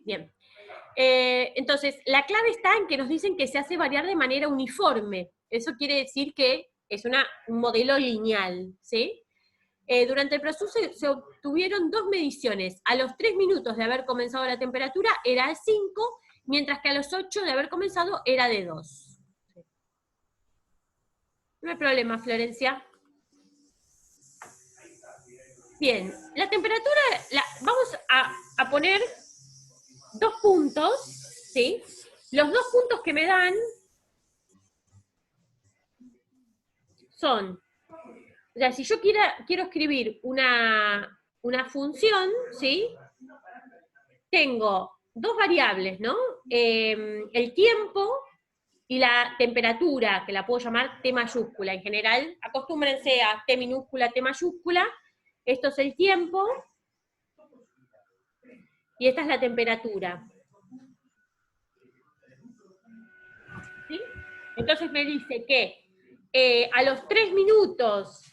Bien. Entonces, la clave está en que nos dicen que se hace variar de manera uniforme. Eso quiere decir que es un modelo lineal, ¿sí? Durante el proceso se obtuvieron 2 mediciones. A los 3 minutos de haber comenzado la temperatura era de 5, mientras que a los 8 de haber comenzado era de 2. No hay problema, Florencia. Bien, la temperatura, vamos a poner 2 puntos, ¿sí? Los 2 puntos que me dan son, o sea, si yo quiero escribir una función, ¿sí? Tengo 2 variables, ¿no? El tiempo y la temperatura, que la puedo llamar T mayúscula. En general, acostúmbrense a T minúscula, T mayúscula. Esto es el tiempo y esta es la temperatura. ¿Sí? Entonces me dice que a los 3 minutos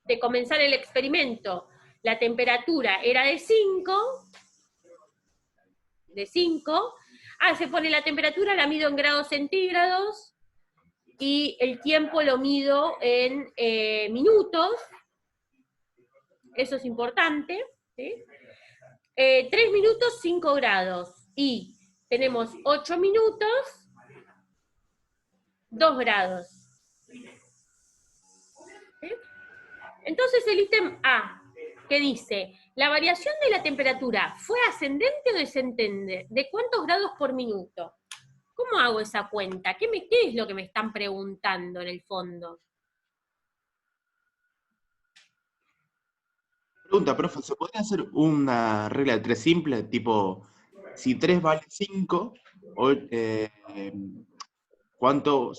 de comenzar el experimento, la temperatura era de 5, se pone la temperatura, la mido en grados centígrados, y el tiempo lo mido en minutos, eso es importante, ¿sí? 3 minutos, 5 grados, y tenemos 8 minutos, 2 grados. ¿Sí? Entonces el ítem A, que dice, la variación de la temperatura, ¿fue ascendente o descendente? ¿De cuántos grados por minuto? ¿Cómo hago esa cuenta? ¿Qué es lo que me están preguntando en el fondo? Pregunta, profe, ¿se podría hacer una regla de 3 simple? Tipo, si 3 vale 5, ¿cuánto,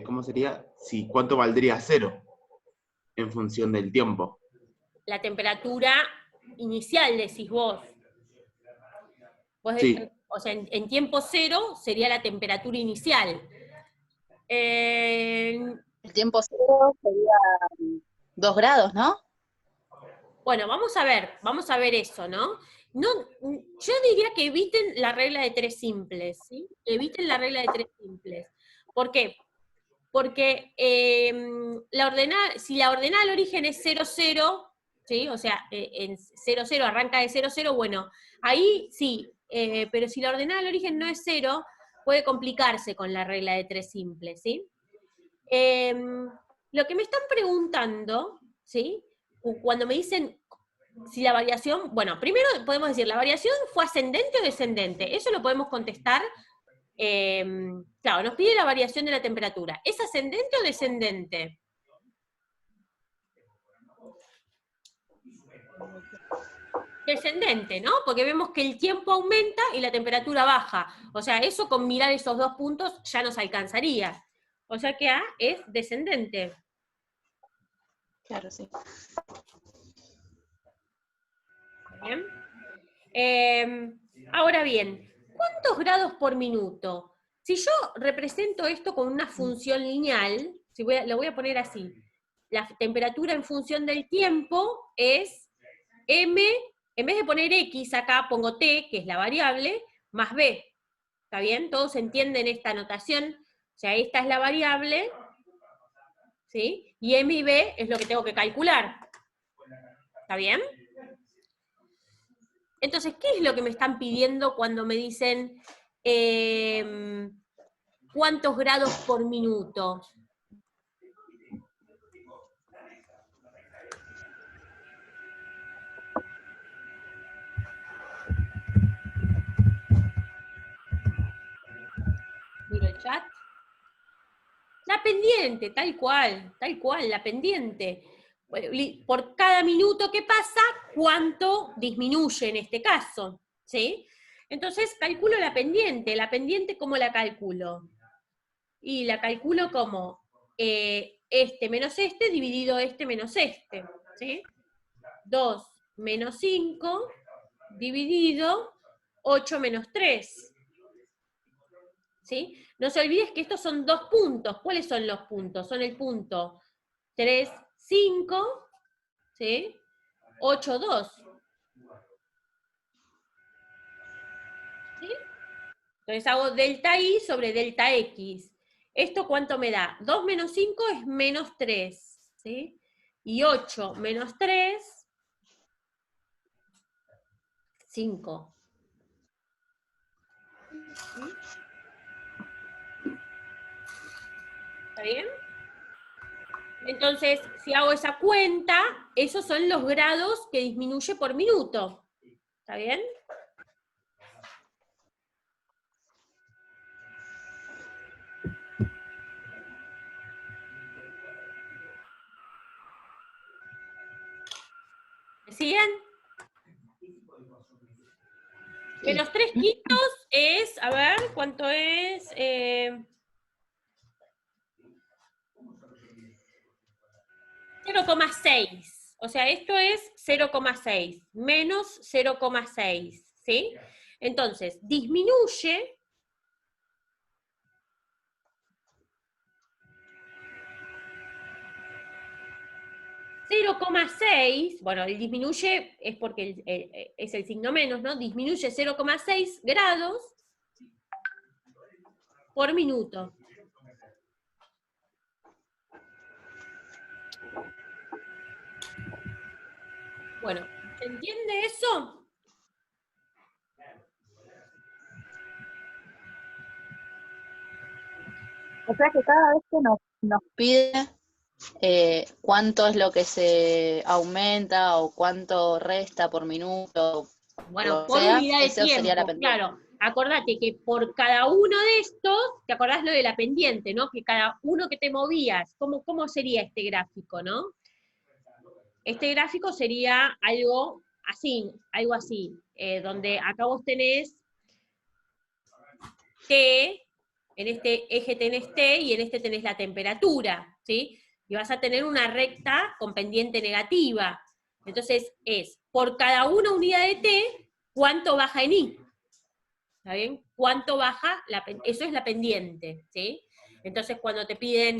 cómo sería? Si, ¿cuánto valdría 0 en función del tiempo? La temperatura inicial, decís vos. Sí, O sea, en tiempo cero sería la temperatura inicial. El tiempo cero sería 2 grados, ¿no? Bueno, vamos a ver eso, ¿no? Yo diría que eviten la regla de 3 simples, ¿sí? Eviten la regla de 3 simples. ¿Por qué? Porque si la ordenada al origen es 0, 0, ¿sí? O sea, en 0, 0 arranca de 0, 0, bueno, ahí sí, pero si la ordenada al origen no es 0, puede complicarse con la regla de 3 simples, ¿sí? Lo que me están preguntando, ¿sí? Cuando me dicen si la variación, bueno, primero podemos decir, ¿la variación fue ascendente o descendente? Eso lo podemos contestar. Claro, nos pide la variación de la temperatura. ¿Es ascendente o descendente? Descendente, ¿no? Porque vemos que el tiempo aumenta y la temperatura baja. O sea, eso con mirar esos 2 puntos ya nos alcanzaría. O sea que A es descendente. Claro, sí. Bien. Ahora bien, ¿cuántos grados por minuto? Si yo represento esto con una función lineal, lo voy a poner así, la temperatura en función del tiempo es m, en vez de poner x acá pongo t, que es la variable, más b. ¿Está bien? ¿Todos entienden esta notación? O sea, esta es la variable, ¿sí? Y m y b es lo que tengo que calcular. ¿Está bien? Entonces, ¿qué es lo que me están pidiendo cuando me dicen cuántos grados por minuto? Miro el chat. La pendiente, tal cual, la pendiente. Por cada minuto que pasa, ¿cuánto disminuye en este caso? ¿Sí? Entonces, calculo la pendiente, ¿cómo la calculo? Y la calculo como este menos este dividido este menos este, ¿sí? 2 menos 5 dividido 8 menos 3. ¿Sí? No se olvides que estos son 2 puntos. ¿Cuáles son los puntos? Son el punto 3, 5, ¿sí? 8, 2. Entonces hago delta I sobre delta X. ¿Esto cuánto me da? 2 menos 5 es menos 3, ¿sí? Y 8 menos 3, 5. ¿Está bien? Entonces, si hago esa cuenta, esos son los grados que disminuye por minuto. ¿Está bien? ¿Me siguen? Menos 3 quintos es, a ver, ¿cuánto es? 0,6. O sea, esto es 0,6 menos 0,6, ¿sí? Entonces, disminuye 0,6, bueno, el disminuye es porque es el signo menos, ¿no? Disminuye 0,6 grados por minuto. Bueno, ¿se entiende eso? O sea que cada vez que nos pide cuánto es lo que se aumenta o cuánto resta por minuto, Bueno, lo por sea, unidad de eso sería la tiempo, pendiente. claro. Acordate que por cada uno de estos, ¿te acordás lo de la pendiente, no? Que cada uno que te movías, ¿cómo sería este gráfico, no? Este gráfico sería algo así, donde acá vos tenés T, en este eje tenés T y en este tenés la temperatura, ¿sí? Y vas a tener una recta con pendiente negativa. Entonces es, por cada una unidad de T, ¿cuánto baja en I? ¿Está bien? ¿Cuánto baja? Eso es la pendiente, ¿sí? Entonces cuando te piden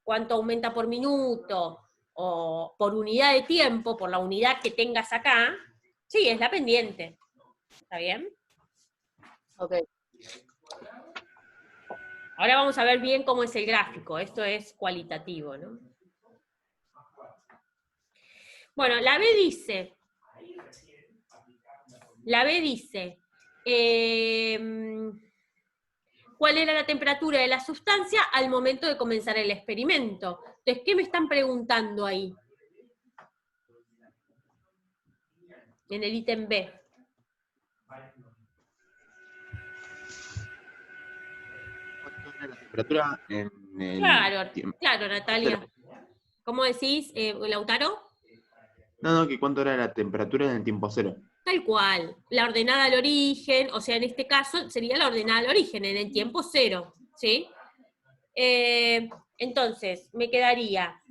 cuánto aumenta por minuto, o por unidad de tiempo, por la unidad que tengas acá, sí, es la pendiente. ¿Está bien? Ok. Ahora vamos a ver bien cómo es el gráfico. Esto es cualitativo, ¿no? Bueno, la B dice, ¿cuál era la temperatura de la sustancia al momento de comenzar el experimento? Entonces, ¿qué me están preguntando ahí? En el ítem B. ¿Cuánto era la temperatura en el Claro, tiempo? claro, Natalia. ¿Cómo decís, Lautaro? No, que cuánto era la temperatura en el tiempo cero. Tal cual. La ordenada al origen, o sea, en este caso sería la ordenada al origen, en el tiempo cero, ¿sí? Entonces, me quedaría...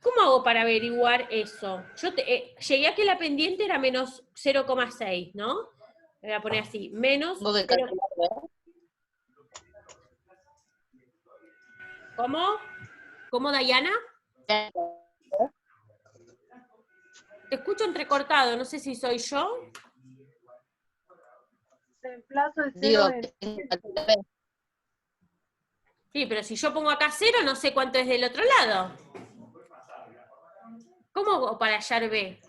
¿Cómo hago para averiguar eso? Yo llegué a que la pendiente era menos 0,6, ¿no? Me voy a poner así, menos Tengo que 0. calcularlo, ¿Cómo? ¿Cómo, Dayana? ¿eh? Te escucho entrecortado, no sé si soy yo. Reemplazo el Digo, 0 en que tengo que calcular. Sí, pero si yo pongo acá 0, no sé cuánto es del otro lado. ¿Cómo hago para hallar B?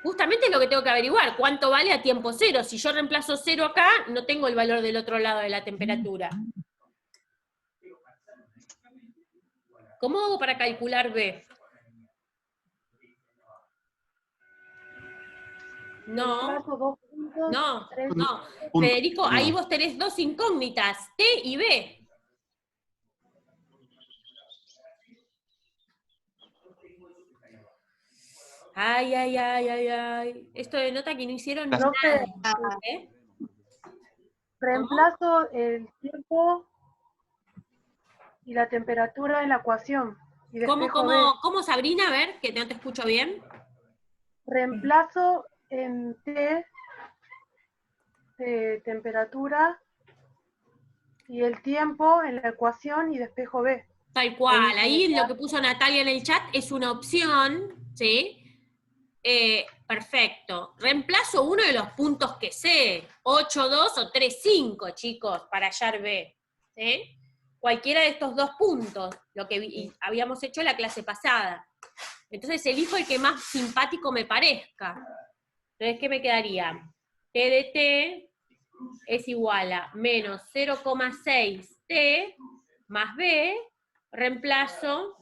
Justamente es lo que tengo que averiguar, cuánto vale a tiempo cero. Si yo reemplazo 0 acá, no tengo el valor del otro lado de la temperatura. ¿Cómo hago para calcular B? No, reemplazo 2 puntos, no, 3 no. Punto. Federico, ahí vos tenés dos incógnitas, T y B. Ay, ay, ay, ay, ay. Esto denota que no hicieron nada. Profe, ¿Eh? reemplazo el tiempo y la temperatura en la ecuación y despejo B. ¿Cómo, Sabrina? A ver, que no te escucho bien. Reemplazo en T temperatura y el tiempo en la ecuación y despejo B. Tal cual. Ahí Ahí me lo da- que puso Natalia en el chat es una opción, ¿sí? Perfecto. Reemplazo uno de los puntos que sé, 8,2 o 3,5, chicos, para hallar B. ¿Sí? Cualquiera de estos dos puntos, lo que habíamos hecho en la clase pasada. Entonces elijo el que más simpático me parezca. Entonces, ¿qué me quedaría? T de T es igual a menos 0,6 T más B, reemplazo,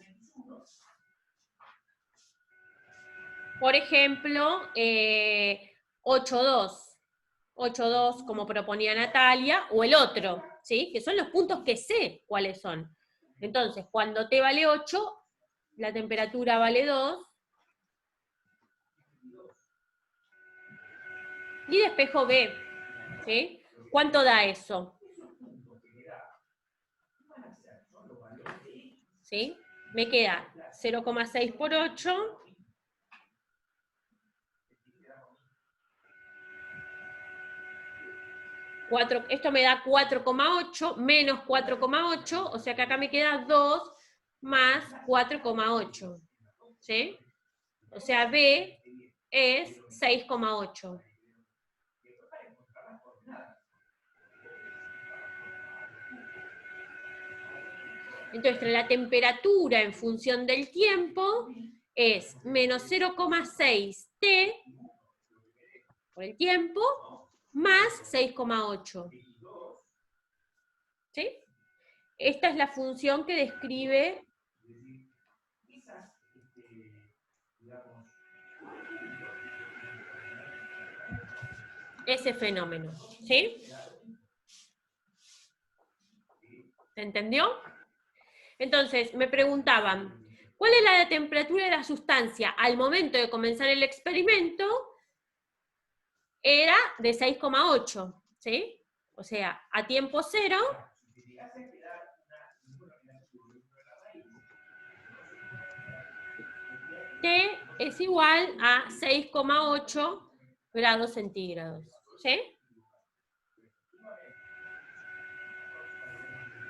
por ejemplo, 8,2. 8,2 como proponía Natalia, o el otro, ¿sí? Que son los puntos que sé cuáles son. Entonces, cuando T vale 8, la temperatura vale 2, y despejo B, ¿sí? ¿Cuánto da eso? ¿Sí? Me queda 0,6 por 8, esto me da 4,8 menos 4,8, o sea que acá me queda 2 más 4,8, ¿sí? O sea, B es 6,8. Entonces, la temperatura en función del tiempo es menos 0,6 T por el tiempo más 6,8. ¿Sí? Esta es la función que describe ese fenómeno. ¿Sí? ¿Se entendió? Entonces, me preguntaban, ¿cuál es la temperatura de la sustancia al momento de comenzar el experimento? Era de 6,8, ¿sí? O sea, a tiempo cero, T es igual a 6,8 grados centígrados, ¿sí?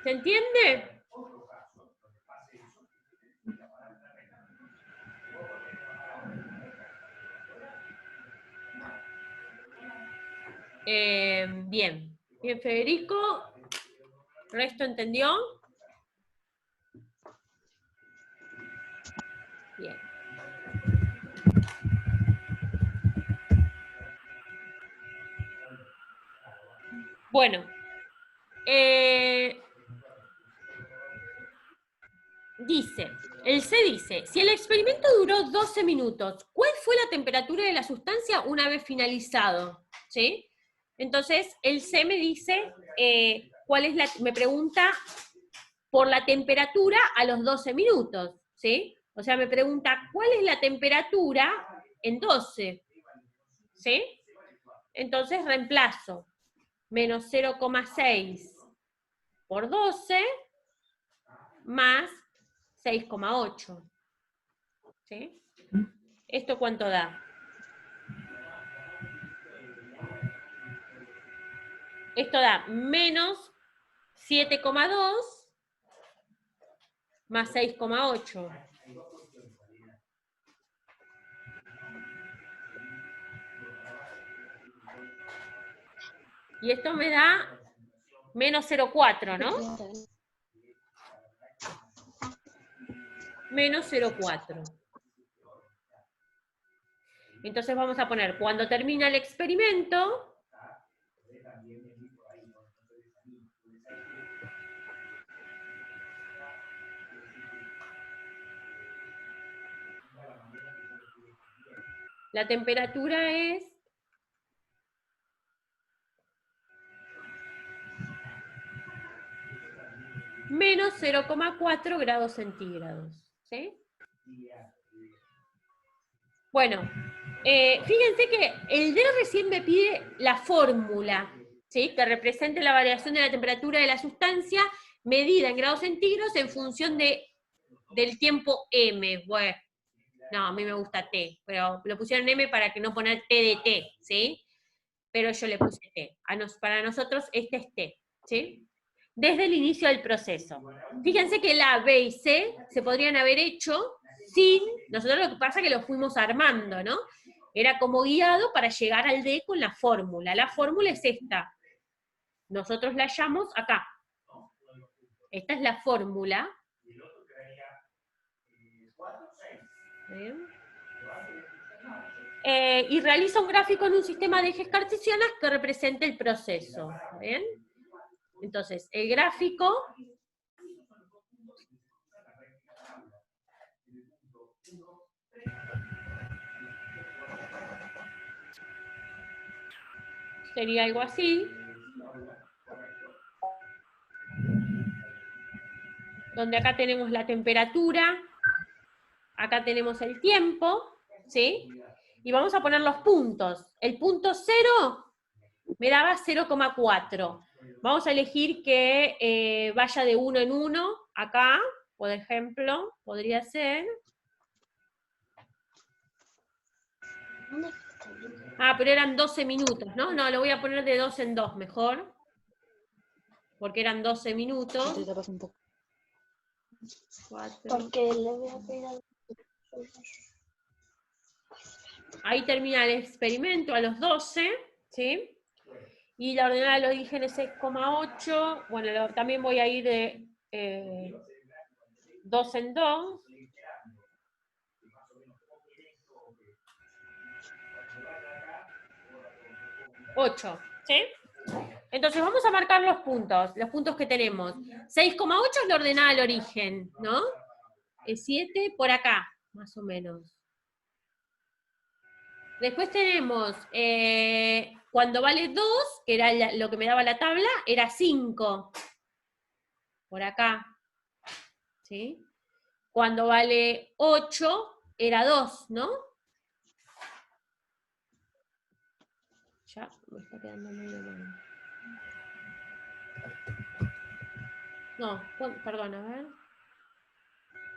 ¿Se entiende? Bien. Bien, Federico. ¿Resto entendió? Bien. Bueno. Dice, el C dice, si el experimento duró 12 minutos, ¿cuál fue la temperatura de la sustancia una vez finalizado? ¿Sí? Entonces, el C me dice, me pregunta por la temperatura a los 12 minutos, ¿sí? O sea, me pregunta, ¿cuál es la temperatura en 12? ¿Sí? Entonces, reemplazo, menos 0,6 por 12, más 6,8. ¿Sí? ¿Esto cuánto da? Esto da menos 7,2 más 6,8. Y esto me da menos 0,4, ¿no? Menos 0,4. Entonces vamos a poner, cuando termina el experimento, la temperatura es menos 0,4 grados centígrados. ¿Sí? Bueno, fíjense que el D recién me pide la fórmula, ¿sí? Que represente la variación de la temperatura de la sustancia medida en grados centígrados en función del tiempo M. Bueno, no, a mí me gusta T, pero lo pusieron M para que no poner T de T, ¿sí? Pero yo le puse T. Para nosotros este es T, ¿sí? Desde el inicio del proceso. Fíjense que la B y C se podrían haber hecho nosotros lo que pasa es que lo fuimos armando, ¿no? Era como guiado para llegar al D con la fórmula. La fórmula es esta. Nosotros la hallamos acá. Esta es la fórmula. Bien. Y realiza un gráfico en un sistema de ejes cartesianos que represente el proceso. ¿Bien? Entonces, el gráfico sería algo así, donde acá tenemos la temperatura, acá tenemos el tiempo, ¿sí? Y vamos a poner los puntos. El punto 0 me daba 0,4. Vamos a elegir que vaya de 1 en 1, acá, por ejemplo, podría ser. Ah, pero eran 12 minutos, ¿no? No, lo voy a poner de 2 en 2 mejor. Porque eran 12 minutos. Porque le voy a pedir a... Ahí termina el experimento a los 12, ¿sí? Y la ordenada del origen es 6,8. Bueno, también voy a ir de 2 en 2. $8, ¿sí? Entonces vamos a marcar los puntos que tenemos. 6,8 es la ordenada al origen, ¿no? Es 7 por acá, más o menos. Después tenemos, cuando vale 2, que era lo que me daba la tabla, era 5. Por acá. ¿Sí? Cuando vale 8, era 2, ¿no? Ya me está quedando medio mal. No, perdón, a ver.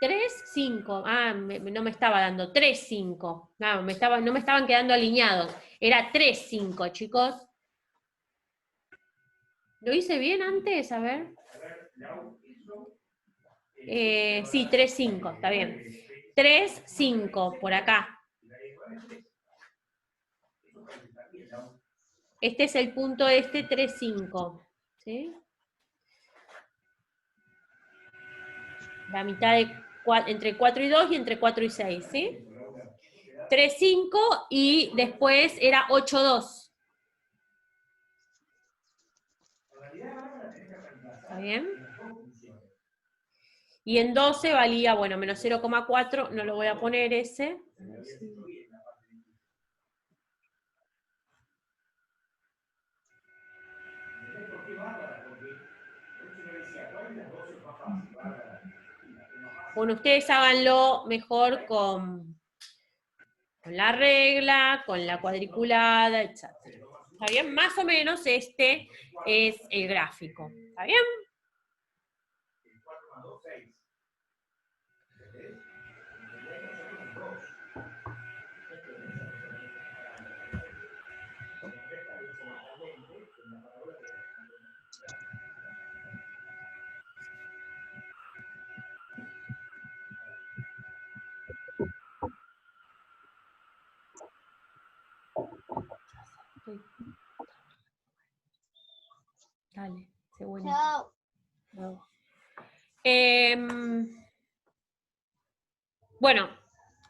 3, 5. Ah, no me estaba dando. 3, 5. No, no me estaban quedando alineados. Era 3, 5, chicos. ¿Lo hice bien antes? A ver. Sí, 3, 5, está bien. 3, 5, por acá. Este es el punto 3, 5. ¿Sí? La mitad de entre 4 y 2 y entre 4 y 6, ¿sí? 3, 5 y después era 8, 2. ¿Está bien? Y en 12 valía, bueno, menos 0,4, no lo voy a poner ese. Bueno, ustedes háganlo mejor con la regla, con la cuadriculada, etc. ¿Está bien? Más o menos este es el gráfico. ¿Está bien? Dale, sé bueno. Chao. No. Bueno,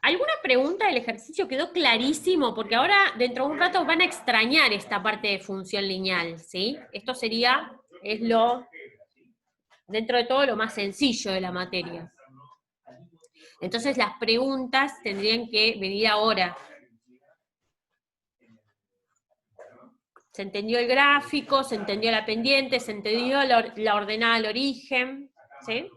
¿alguna pregunta del ejercicio? ¿Quedó clarísimo? Porque ahora, dentro de un rato, van a extrañar esta parte de función lineal, ¿sí? Esto es dentro de todo, lo más sencillo de la materia. Entonces, las preguntas tendrían que venir ahora. Se entendió el gráfico, se entendió la pendiente, se entendió la ordenada al origen, ¿sí?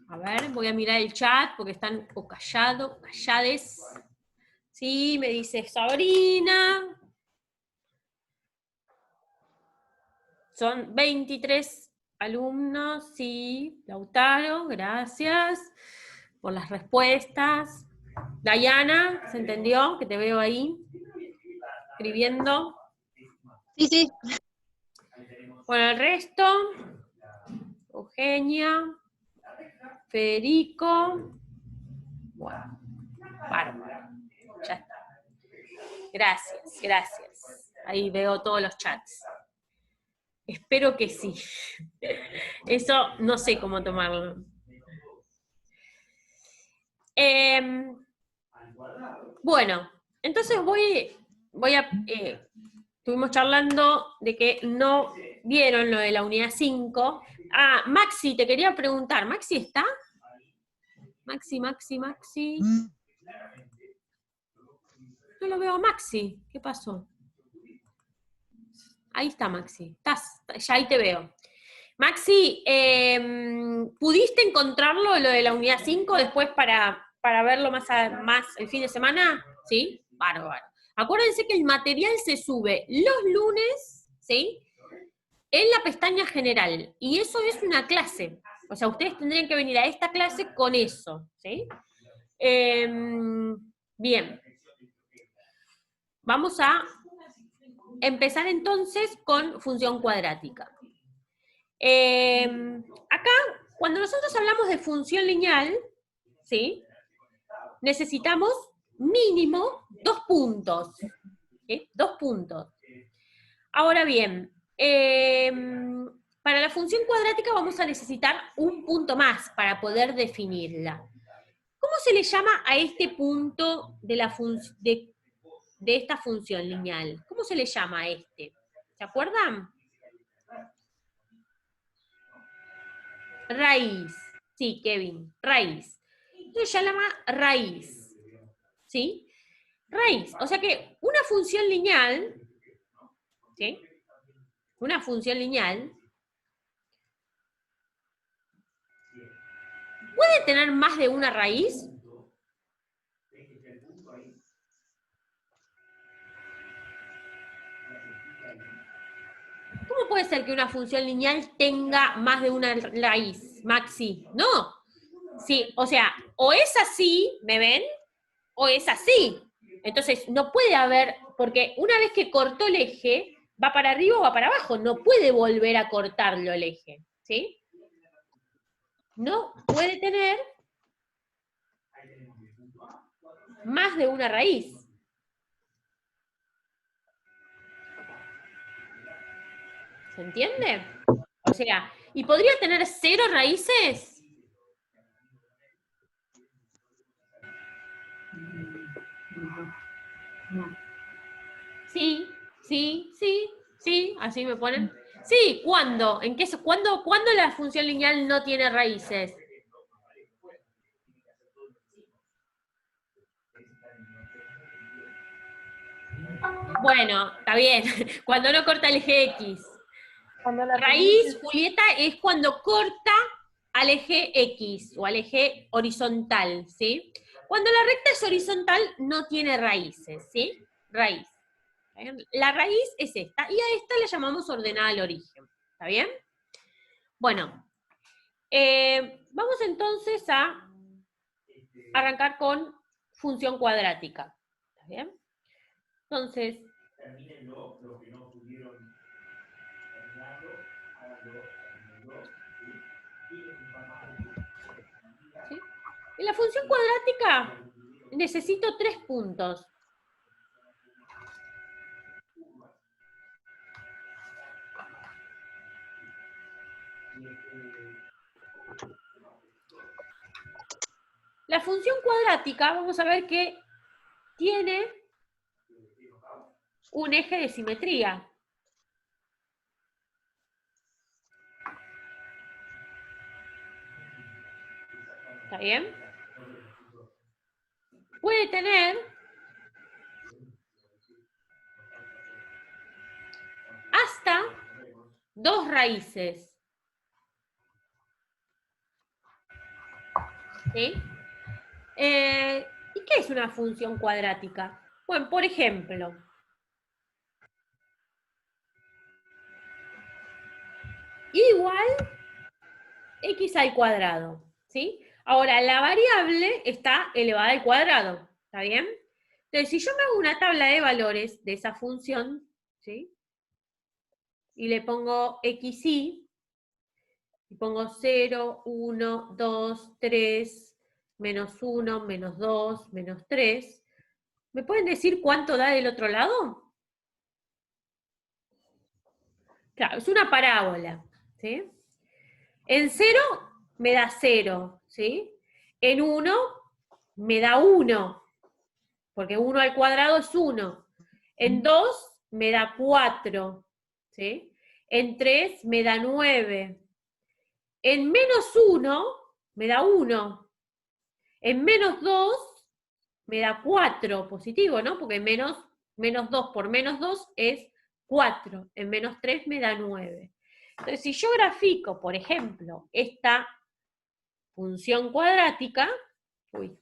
A ver, voy a mirar el chat porque están callades. Sí, me dice Sabrina. Son 23 alumnos, sí. Lautaro, gracias por las respuestas. Dayana, ¿se entendió? Que te veo ahí escribiendo. Sí, sí. Bueno, el resto, Eugenia, Federico. Bueno, bárbaro. Ya está. Gracias, gracias. Ahí veo todos los chats. Espero que sí. Eso no sé cómo tomarlo. Bueno, entonces estuvimos charlando de que no vieron lo de la unidad 5. Ah, Maxi, te quería preguntar, ¿Maxi está? Maxi. No lo veo a Maxi, ¿qué pasó? Ahí está Maxi, ya ahí te veo. Maxi, ¿pudiste encontrarlo, lo de la unidad 5, después para verlo más el fin de semana? ¿Sí? Bárbaro. Acuérdense que el material se sube los lunes, ¿sí? En la pestaña general, y eso es una clase. O sea, ustedes tendrían que venir a esta clase con eso, ¿sí? Bien. Vamos a empezar entonces con función cuadrática. Acá, cuando nosotros hablamos de función lineal, ¿sí? Necesitamos mínimo 2 puntos. ¿Sí? 2 puntos. Ahora bien, para la función cuadrática vamos a necesitar un punto más para poder definirla. ¿Cómo se le llama a este punto de esta función lineal? ¿Cómo se le llama a este? ¿Se acuerdan? Raíz. Sí, Kevin, raíz. Esto se llama raíz. ¿Sí? Raíz. O sea que una función lineal, ¿sí? Una función lineal ¿puede tener más de una raíz? ¿Cómo puede ser que una función lineal tenga más de una raíz, Maxi? No. Sí, o sea, o es así, ¿me ven? O es así. Entonces, no puede haber, porque una vez que cortó el eje, va para arriba o va para abajo, no puede volver a cortarlo el eje, ¿sí? No puede tener más de una raíz. ¿Se entiende? O sea, ¿y podría tener 0 raíces? Sí, así me ponen. Sí, ¿cuándo? ¿Cuándo la función lineal no tiene raíces? Bueno, está bien. Cuando no corta el eje X. Cuando la Raíz, Julieta, es cuando corta al eje X o al eje horizontal, ¿sí? Cuando la recta es horizontal no tiene raíces, ¿sí? Raíz. La raíz es esta, y a esta le llamamos ordenada al origen, ¿está bien? Bueno, vamos entonces a arrancar con función cuadrática, ¿está bien? Entonces, ¿sí? En la función cuadrática necesito 3 puntos. La función cuadrática, vamos a ver que tiene un eje de simetría. ¿Está bien? Puede tener hasta 2 raíces. ¿Sí? ¿Y qué es una función cuadrática? Bueno, por ejemplo, igual x al cuadrado, ¿sí? Ahora, la variable está elevada al cuadrado, ¿está bien? Entonces, si yo me hago una tabla de valores de esa función, ¿sí? Y le pongo xy, Y pongo 0, 1, 2, 3, menos 1, menos 2, menos 3. ¿Me pueden decir cuánto da del otro lado? Claro, es una parábola, ¿sí? En 0 me da 0, ¿sí? En 1 me da 1, porque 1 al cuadrado es 1. En 2 me da 4, ¿sí? En 3 me da 9. En menos 1 me da 1. En menos 2 me da 4, positivo, ¿no? Porque menos 2 por menos 2 es 4. En menos 3 me da 9. Entonces, si yo grafico, por ejemplo, esta función cuadrática, uy,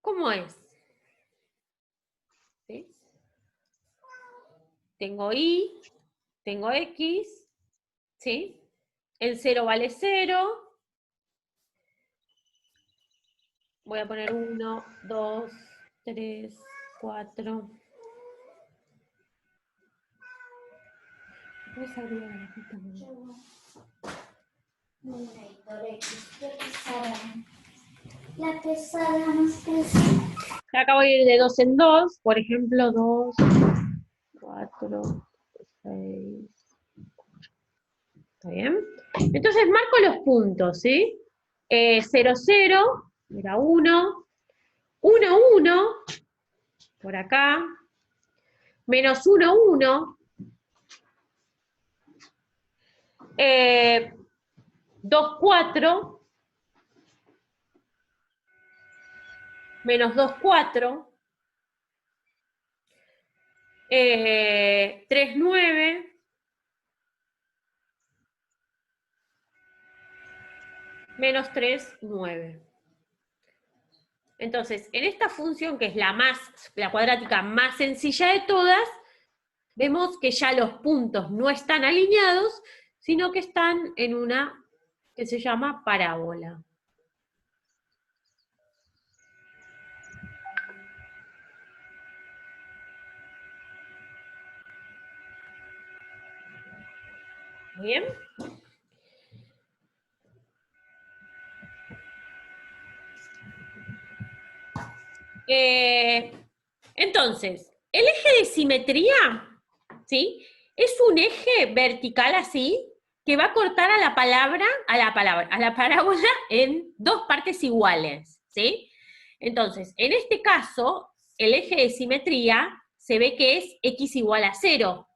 ¿cómo es? ¿Sí? Tengo y, tengo x, ¿sí? El 0 vale 0. Voy a poner 1, 2, 3, 4. ¿Puedes abrir la grafita? La pesada más pesada. Acá voy a ir de 2 en 2, por ejemplo, 2, 4, 6. ¿Está bien? Entonces marco los puntos, ¿sí? 0, 0, era 1, 1, 1, por acá, menos 1, 1, 2, 4, menos 2, 4, 3, 9, menos 3, 9. Entonces, en esta función, que es la cuadrática más sencilla de todas, vemos que ya los puntos no están alineados, sino que están en una que se llama parábola. ¿Bien? Entonces, el eje de simetría, ¿sí? Es un eje vertical así, que va a cortar a la parábola en dos partes iguales, ¿sí? Entonces, en este caso, el eje de simetría se ve que es x igual a 0,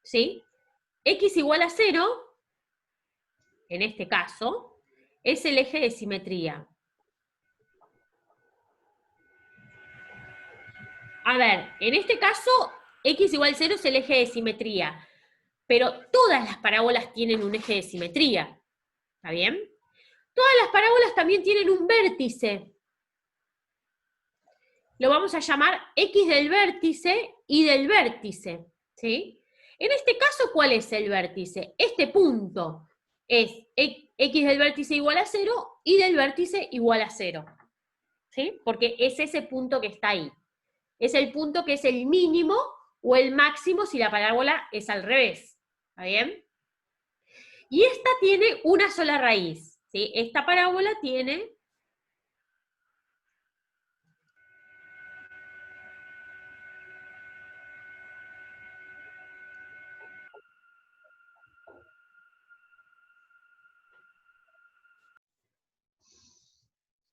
¿sí? X igual a 0, en este caso, es el eje de simetría. A ver, en este caso, x igual a 0 es el eje de simetría, pero todas las parábolas tienen un eje de simetría, ¿está bien? Todas las parábolas también tienen un vértice. Lo vamos a llamar x del vértice y del vértice, ¿sí? En este caso, ¿cuál es el vértice? Este punto es x del vértice igual a 0 y del vértice igual a 0, ¿sí? Porque es ese punto que está ahí. Es el punto que es el mínimo o el máximo si la parábola es al revés, ¿está bien? Y esta tiene una sola raíz, ¿sí? Esta parábola tiene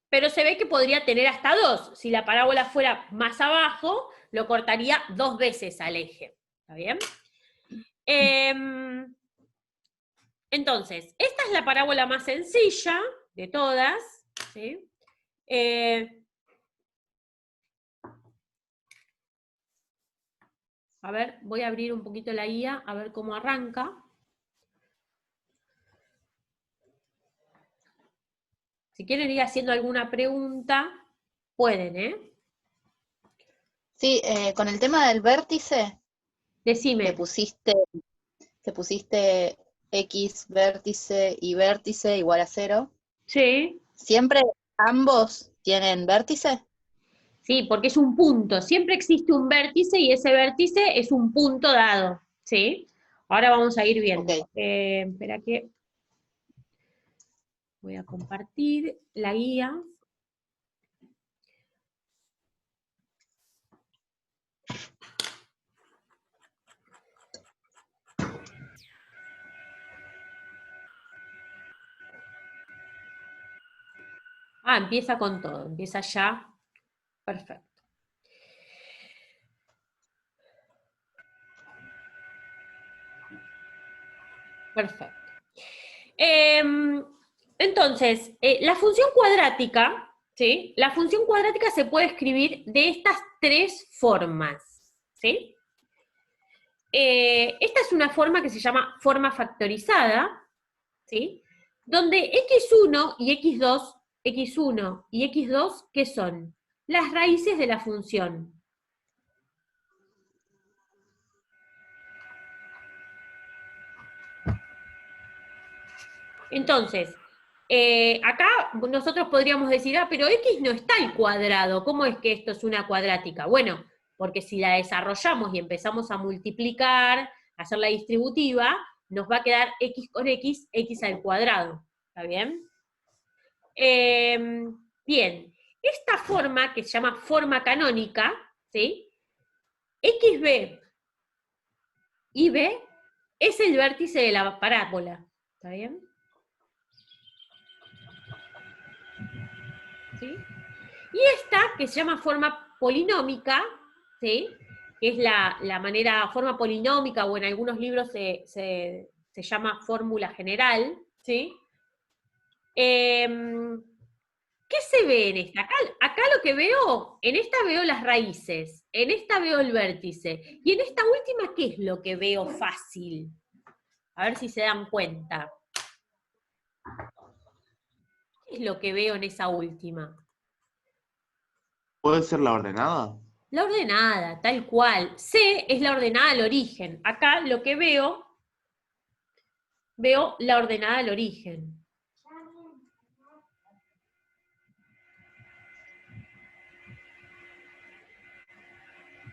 pero se ve que podría tener hasta 2. Si la parábola fuera más abajo, lo cortaría 2 veces al eje. ¿Está bien? Entonces, esta es la parábola más sencilla de todas, ¿sí? A ver, voy a abrir un poquito la guía, a ver cómo arranca. Si quieren ir haciendo alguna pregunta, pueden, ¿eh? Sí, con el tema del vértice, Decime. que pusiste x vértice y vértice igual a 0. Sí. ¿Siempre ambos tienen vértice? ¿sí? Porque es un punto, siempre existe un vértice y ese vértice es un punto dado, ¿sí? Ahora vamos a ir viendo. Ok. Espera que voy a compartir la guía. Ah, empieza con todo, empieza ya. Perfecto. Perfecto. Entonces, la función cuadrática, ¿sí? La función cuadrática se puede escribir de estas tres formas, ¿sí? Esta es una forma que se llama forma factorizada, ¿sí? Donde x1 y x2, x1 y x2, ¿qué son? Las raíces de la función. Entonces, acá nosotros podríamos decir, ah, pero x no está al cuadrado, ¿cómo es que esto es una cuadrática? Bueno, porque si la desarrollamos y empezamos a multiplicar, a hacer la distributiva, nos va a quedar x con x, x al cuadrado, ¿está bien? Bien, esta forma, que se llama forma canónica, ¿sí? XB y B es el vértice de la parábola, ¿está bien? ¿Sí? Y esta, que se llama forma polinómica, ¿sí? Que es la manera, forma polinómica, o en algunos libros se llama fórmula general, ¿sí? ¿Qué se ve en esta? Acá lo que veo, en esta veo las raíces, en esta veo el vértice, y en esta última, ¿qué es lo que veo fácil? A ver si se dan cuenta. ¿Qué es lo que veo en esa última? ¿Puede ser la ordenada? La ordenada, tal cual. C es la ordenada al origen. Acá lo que veo la ordenada al origen.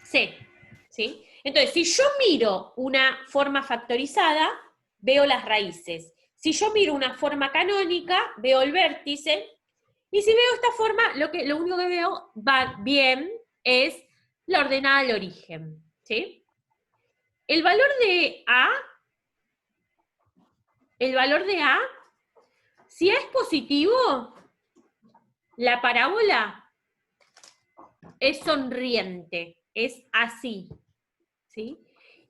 C, ¿sí? Entonces, si yo miro una forma factorizada, veo las raíces. Si yo miro una forma canónica, veo el vértice. Y si veo esta forma, lo único que veo va bien es la ordenada al origen, ¿sí? El valor de A, si A es positivo, la parábola es sonriente, es así, ¿sí?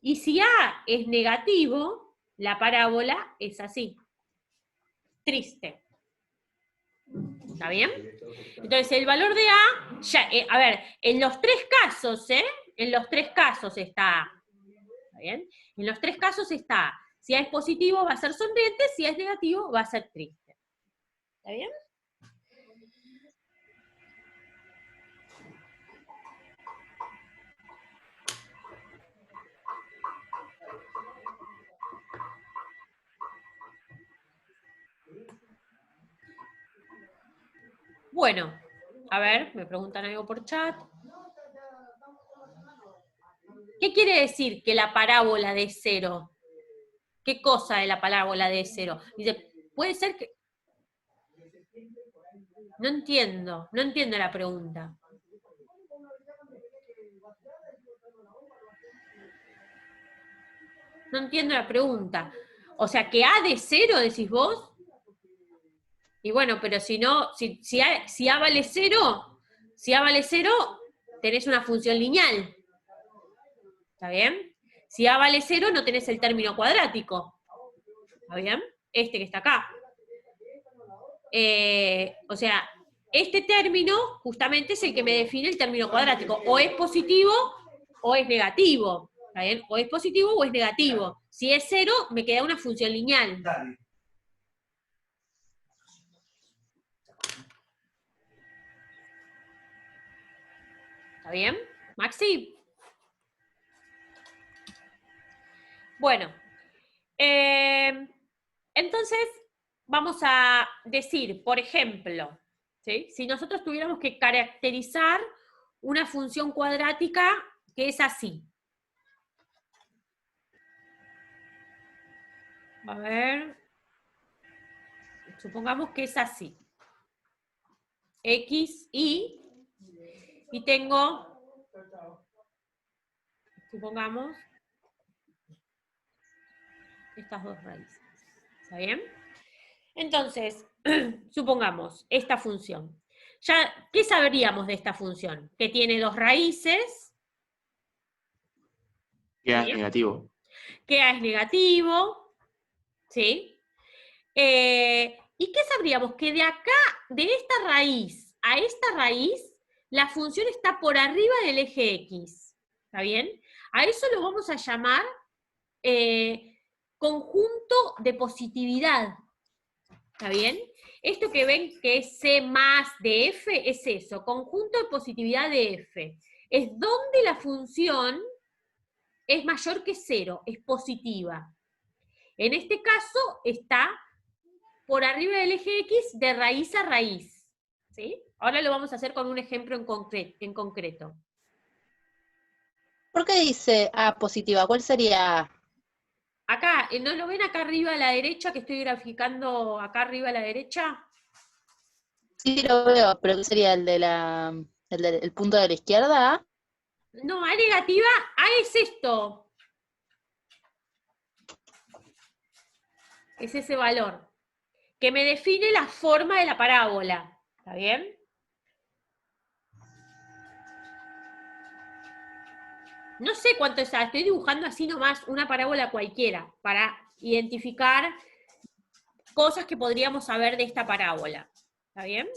Y si A es negativo, la parábola es así, triste. ¿Está bien? Entonces, el valor de A, ya, a ver, en los tres casos, en los tres casos está A. ¿Está bien? En los tres casos está A. Si A es positivo, va a ser sonriente, si A es negativo, va a ser triste. ¿Está bien? Bueno, a ver, me preguntan algo por chat. ¿Qué quiere decir que la parábola de cero? ¿Qué cosa de la parábola de cero? Dice, puede ser que... No entiendo la pregunta. No entiendo la pregunta. O sea, que A de cero, decís vos. Y bueno, pero si no, si A vale cero, tenés una función lineal. ¿Está bien? Si A vale cero, no tenés el término cuadrático. ¿Está bien? Este que está acá. O sea, este término justamente es el que me define el término cuadrático. O es positivo o es negativo. ¿Está bien? O es positivo o es negativo. Si es cero, me queda una función lineal. ¿Está bien? Maxi. Bueno. Entonces, vamos a decir, por ejemplo, ¿sí? Si nosotros tuviéramos que caracterizar una función cuadrática que es así. A ver, supongamos que es así. X, Y, y tengo, supongamos, estas dos raíces. ¿Está bien? Entonces, supongamos esta función. Ya, ¿qué sabríamos de esta función? Que tiene dos raíces. Que A es ¿Sí? negativo. Que A es negativo. ¿Sí? ¿Y qué sabríamos? Que de acá, de esta raíz a esta raíz, la función está por arriba del eje X. ¿Está bien? A eso lo vamos a llamar conjunto de positividad. ¿Está bien? Esto que ven que es C más de F es eso, conjunto de positividad de F. Es donde la función es mayor que 0, es positiva. En este caso está por arriba del eje X de raíz a raíz. ¿Sí? Ahora lo vamos a hacer con un ejemplo en concreto. ¿Por qué dice A positiva? ¿Cuál sería A? Acá, ¿no lo ven acá arriba a la derecha, que estoy graficando acá arriba a la derecha? Sí, lo veo, pero ¿qué sería el punto de la izquierda? ¿A? No, A negativa, A es esto. Es ese valor, que me define la forma de la parábola. ¿Está bien? No sé cuánto es A, estoy dibujando así nomás una parábola cualquiera, para identificar cosas que podríamos saber de esta parábola. ¿Está bien?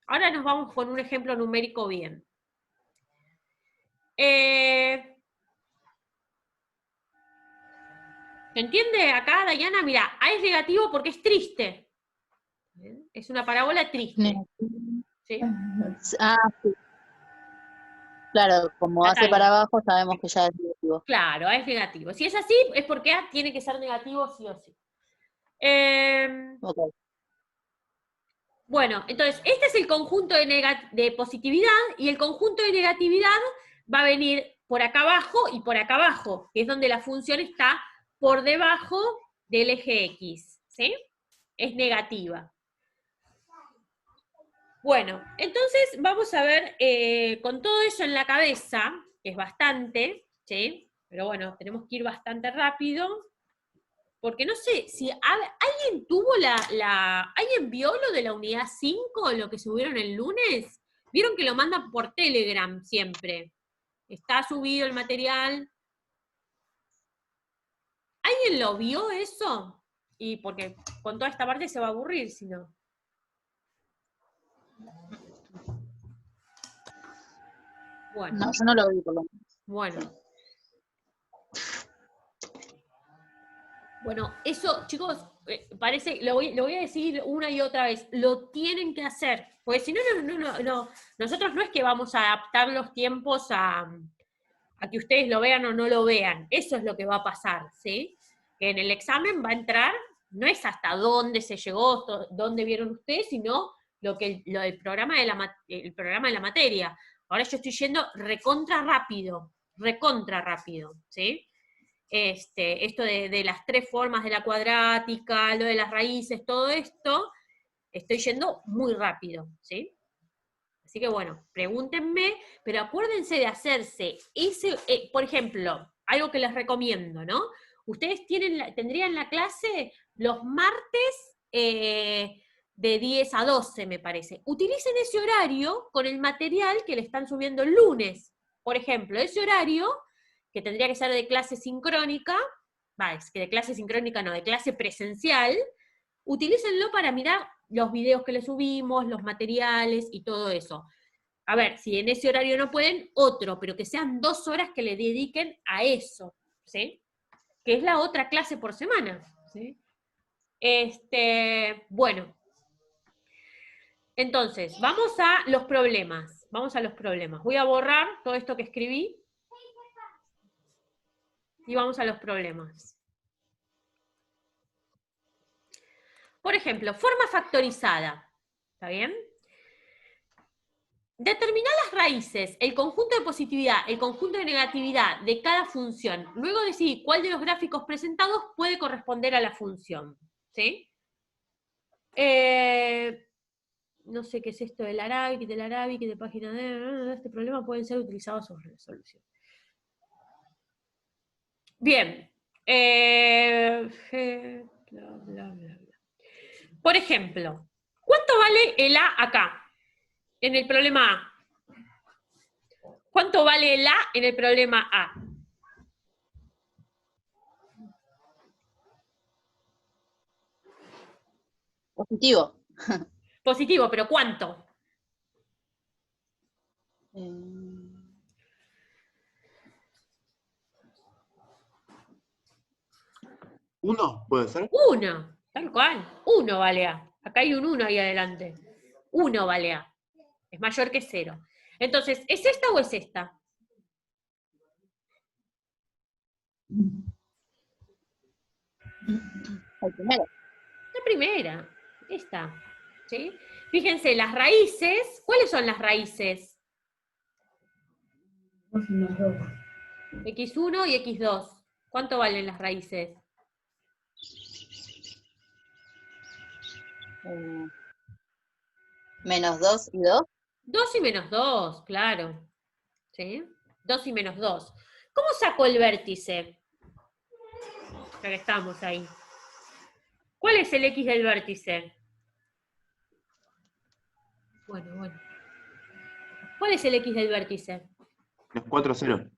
Ahora nos vamos con un ejemplo numérico bien. ¿Se entiende acá, Dayana? Mira, A es negativo porque es triste. ¿Bien? Es una parábola triste. ¿Sí? Ah, sí. Claro, como Acá hace para hay. abajo, sabemos que ya es negativo. Claro, A es negativo. Si es así, es porque A tiene que ser negativo sí o sí. Ok. Bueno, entonces, este es el conjunto de positividad, y el conjunto de negatividad va a venir por acá abajo y por acá abajo, que es donde la función está por debajo del eje X, ¿sí? Es negativa. Bueno, entonces vamos a ver, con todo eso en la cabeza, que es bastante, ¿sí? Pero bueno, tenemos que ir bastante rápido, porque no sé, si alguien tuvo ¿alguien vio lo de la unidad 5, lo que subieron el lunes? Vieron que lo mandan por Telegram siempre. Está subido el material. ¿Alguien lo vio eso? Y porque con toda esta parte se va a aburrir, si no. Bueno, No, yo no lo vi por lo menos. bueno. Bueno, eso, chicos, parece, lo voy a decir una y otra vez, lo tienen que hacer, porque si no, nosotros no es que vamos a adaptar los tiempos a que ustedes lo vean o no lo vean, eso es lo que va a pasar, ¿sí? Que en el examen va a entrar, no es hasta dónde se llegó, dónde vieron ustedes, sino el programa de la materia. Ahora yo estoy yendo recontra rápido, ¿sí? Esto de las tres formas de la cuadrática, lo de las raíces, todo esto, estoy yendo muy rápido, ¿sí? Así que bueno, pregúntenme, pero acuérdense de hacerse ese, por ejemplo, algo que les recomiendo, ¿no? Ustedes tendrían la clase los martes de 10 a 12, me parece. Utilicen ese horario con el material que le están subiendo el lunes. Por ejemplo, ese horario, que tendría que ser de clase sincrónica, es que de clase sincrónica no, de clase presencial, utilícenlo para mirar los videos que le subimos, los materiales y todo eso. A ver, si en ese horario no pueden, otro, pero que sean 2 horas que le dediquen a eso, ¿sí? Que es la otra clase por semana, ¿sí? Bueno. Entonces, vamos a los problemas. Vamos a los problemas. Voy a borrar todo esto que escribí. Y vamos a los problemas. Por ejemplo, forma factorizada. ¿Está bien? determinar las raíces, el conjunto de positividad, el conjunto de negatividad de cada función. Luego decidir cuál de los gráficos presentados puede corresponder a la función. ¿Sí? No sé qué es esto del Arabic, de página de... Este problema puede ser utilizado sobre resolución. Bien. Bla, bla, bla, bla. Por ejemplo, ¿cuánto vale el A acá? En el problema A. ¿Cuánto vale el A en el problema A? Positivo. Positivo, pero ¿cuánto? ¿1 puede ser? 1, tal cual. 1 vale A. Acá hay un 1 ahí adelante. 1 vale A. Es mayor que 0. Entonces, ¿es esta o es esta? El primero. La primera. Esta. ¿Sí? Fíjense, las raíces. ¿Cuáles son las raíces? X1 y X2. ¿Cuánto valen las raíces? Menos 2 y 2. 2 y menos 2, claro. ¿Sí? 2 y menos 2. ¿Cómo saco el vértice? Ya que estamos ahí. ¿Cuál es el X del vértice? Bueno. ¿Cuál es el X del vértice? Los 4, 0.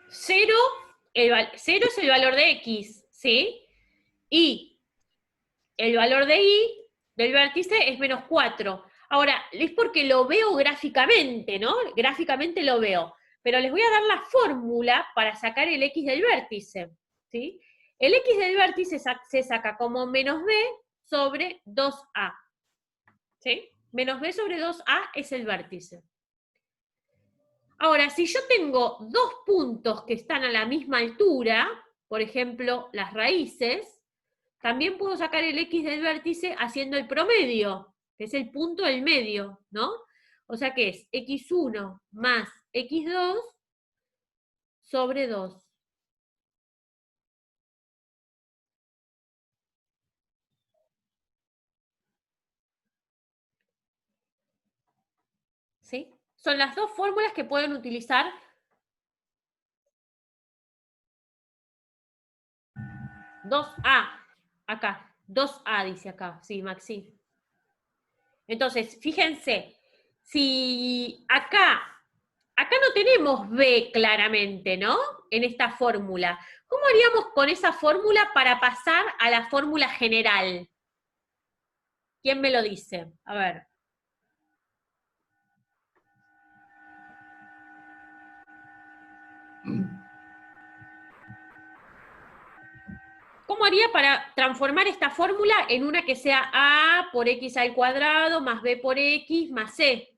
0 es el valor de X, ¿sí? Y el valor de Y del vértice es menos 4. Ahora, es porque lo veo gráficamente, ¿no? Gráficamente lo veo. Pero les voy a dar la fórmula para sacar el X del vértice, ¿sí? El X del vértice se saca como menos B sobre 2A, ¿sí? Menos B sobre 2A es el vértice. Ahora, si yo tengo dos puntos que están a la misma altura, por ejemplo, las raíces, también puedo sacar el X del vértice haciendo el promedio, que es el punto del medio, ¿no? O sea que es X1 más X2 sobre 2. ¿Sí? Son las dos fórmulas que pueden utilizar. ...2A, acá, 2A dice acá, sí, Maxi. Entonces, fíjense, si acá no tenemos B claramente, ¿no? En esta fórmula. ¿Cómo haríamos con esa fórmula para pasar a la fórmula general? ¿Quién me lo dice? A ver. ¿Cómo haría para transformar esta fórmula en una que sea A por X al cuadrado más B por X más C?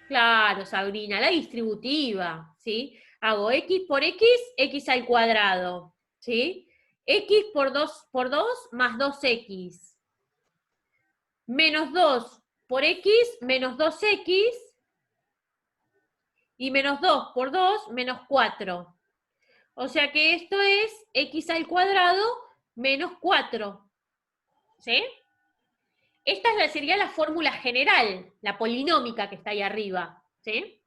Claro, Sabrina, la distributiva, ¿sí? Hago X por X, X al cuadrado, ¿sí? X por 2 más 2X. Menos 2 por X, menos 2X. Y menos 2 por 2, menos 4. O sea que esto es X al cuadrado menos 4. ¿Sí? Esta sería la fórmula general, la polinómica que está ahí arriba. ¿Sí?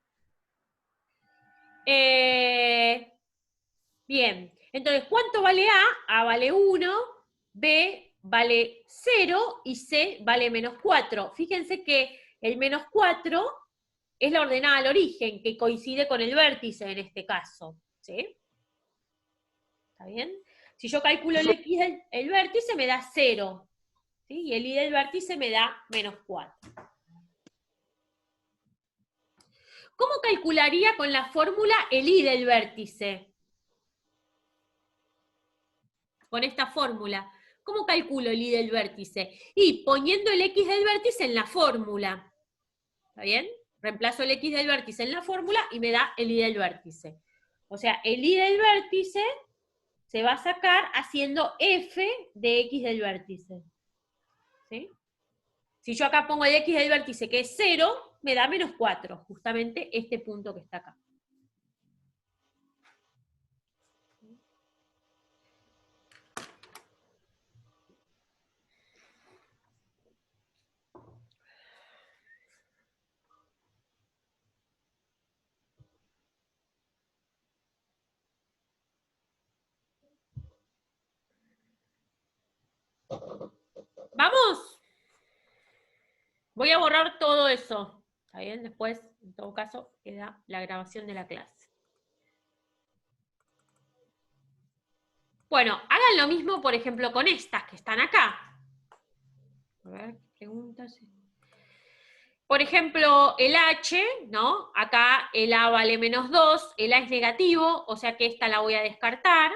Bien. Entonces, ¿cuánto vale A? A vale 1, B vale 0 y C vale menos 4. Fíjense que el menos 4 es la ordenada al origen, que coincide con el vértice en este caso. ¿Sí? ¿Está bien? Si yo calculo el X del vértice, me da 0. ¿Sí? Y el Y del vértice me da menos 4. ¿Cómo calcularía con la fórmula el Y del vértice? Con esta fórmula. ¿Cómo calculo el Y del vértice? Y poniendo el X del vértice en la fórmula. ¿Está bien? Reemplazo el X del vértice en la fórmula y me da el Y del vértice. O sea, el Y del vértice se va a sacar haciendo f de x del vértice. ¿Sí? Si yo acá pongo el x del vértice que es 0, me da menos 4, justamente este punto que está acá. ¿Vamos? Voy a borrar todo eso. ¿Está bien? Después, en todo caso, queda la grabación de la clase. Bueno, hagan lo mismo, por ejemplo, con estas que están acá. A ver, preguntas. Por ejemplo, el H, ¿no? Acá el A vale menos 2, el A es negativo, o sea que esta la voy a descartar.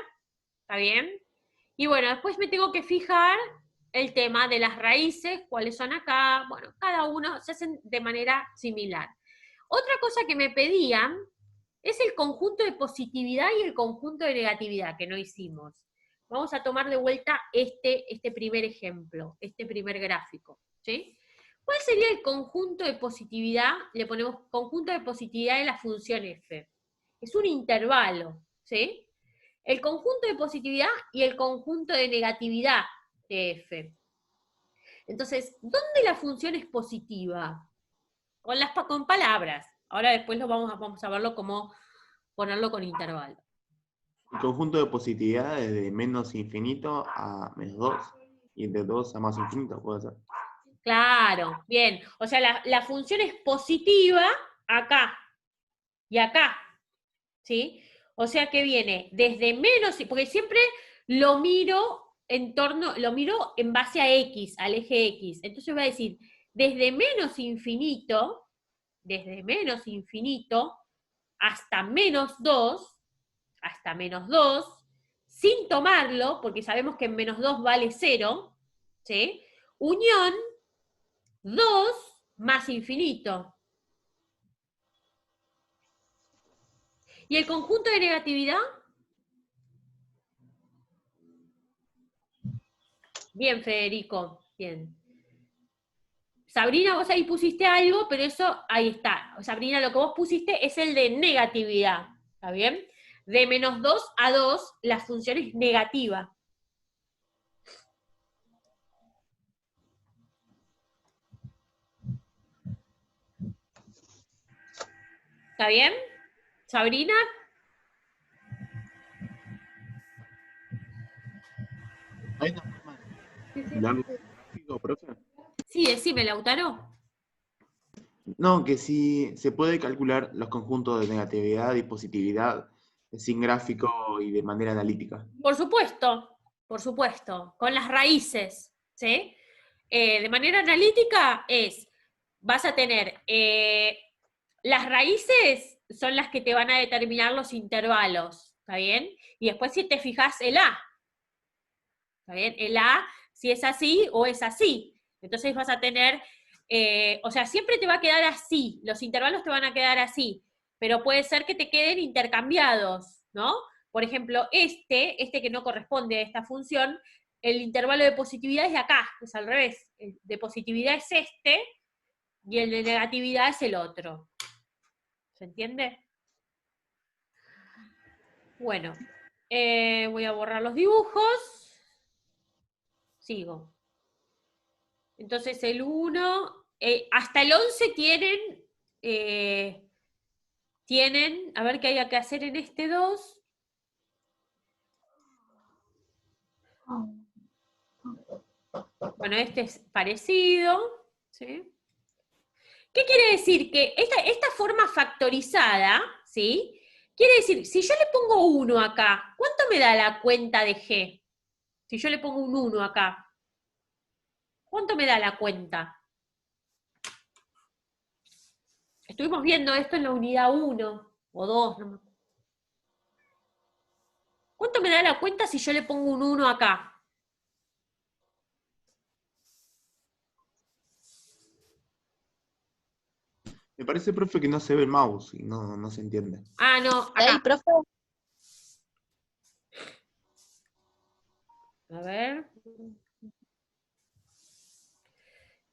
¿Está bien? Y bueno, después me tengo que fijar el tema de las raíces, cuáles son acá. Bueno, cada uno se hacen de manera similar. Otra cosa que me pedían es el conjunto de positividad y el conjunto de negatividad, que no hicimos. Vamos a tomar de vuelta este primer ejemplo, este primer gráfico, ¿sí? ¿Cuál sería el conjunto de positividad? Le ponemos conjunto de positividad de la función f. Es un intervalo, ¿sí? El conjunto de positividad y el conjunto de negatividad de f. Entonces, ¿dónde la función es positiva? Con palabras. Ahora después vamos a verlo como ponerlo con intervalo. El conjunto de positividad es de menos infinito a menos 2 y de 2 a más infinito, puede ser. Claro, bien. O sea, la función es positiva acá y acá, ¿sí? O sea que viene desde menos, porque siempre lo miro en base a x, al eje x. Entonces voy a decir, desde menos infinito hasta menos 2, sin tomarlo, porque sabemos que en menos 2 vale 0, ¿sí? Unión 2 más infinito. ¿Y el conjunto de negatividad? Bien, Federico, bien. Sabrina, vos ahí pusiste algo, pero eso, ahí está. Sabrina, lo que vos pusiste es el de negatividad, ¿está bien? De menos 2 a 2, la función es negativa. ¿Está bien? ¿Sabrina? ¿Hay una forma de darle un gráfico, profe? Sí, decime, Lautaro. No, que sí se puede calcular los conjuntos de negatividad y positividad sin gráfico y de manera analítica. Por supuesto, con las raíces, ¿sí? De manera analítica vas a tener, las raíces son las que te van a determinar los intervalos, ¿está bien? Y después si te fijas el A, ¿está bien? El A, si es así o es así. Entonces vas a tener, o sea, siempre te va a quedar así, los intervalos te van a quedar así, pero puede ser que te queden intercambiados, ¿no? Por ejemplo, este que no corresponde a esta función, el intervalo de positividad es de acá, es al revés. El de positividad es este, y el de negatividad es el otro. ¿Se entiende? Bueno, voy a borrar los dibujos. Sigo. Entonces el 1, hasta el 11 tienen, a ver qué hay que hacer en este 2. Bueno, este es parecido, ¿sí? ¿Qué quiere decir? Que esta forma factorizada, ¿sí? Quiere decir, si yo le pongo 1 acá, ¿cuánto me da la cuenta de G? Si yo le pongo un 1 acá, ¿cuánto me da la cuenta? Estuvimos viendo esto en la unidad 1 o 2, no me acuerdo. ¿Cuánto me da la cuenta si yo le pongo un 1 acá? Me parece, profe, que no se ve el mouse y no se entiende. Ah, no, ¿Ahí, acá. profe? A ver.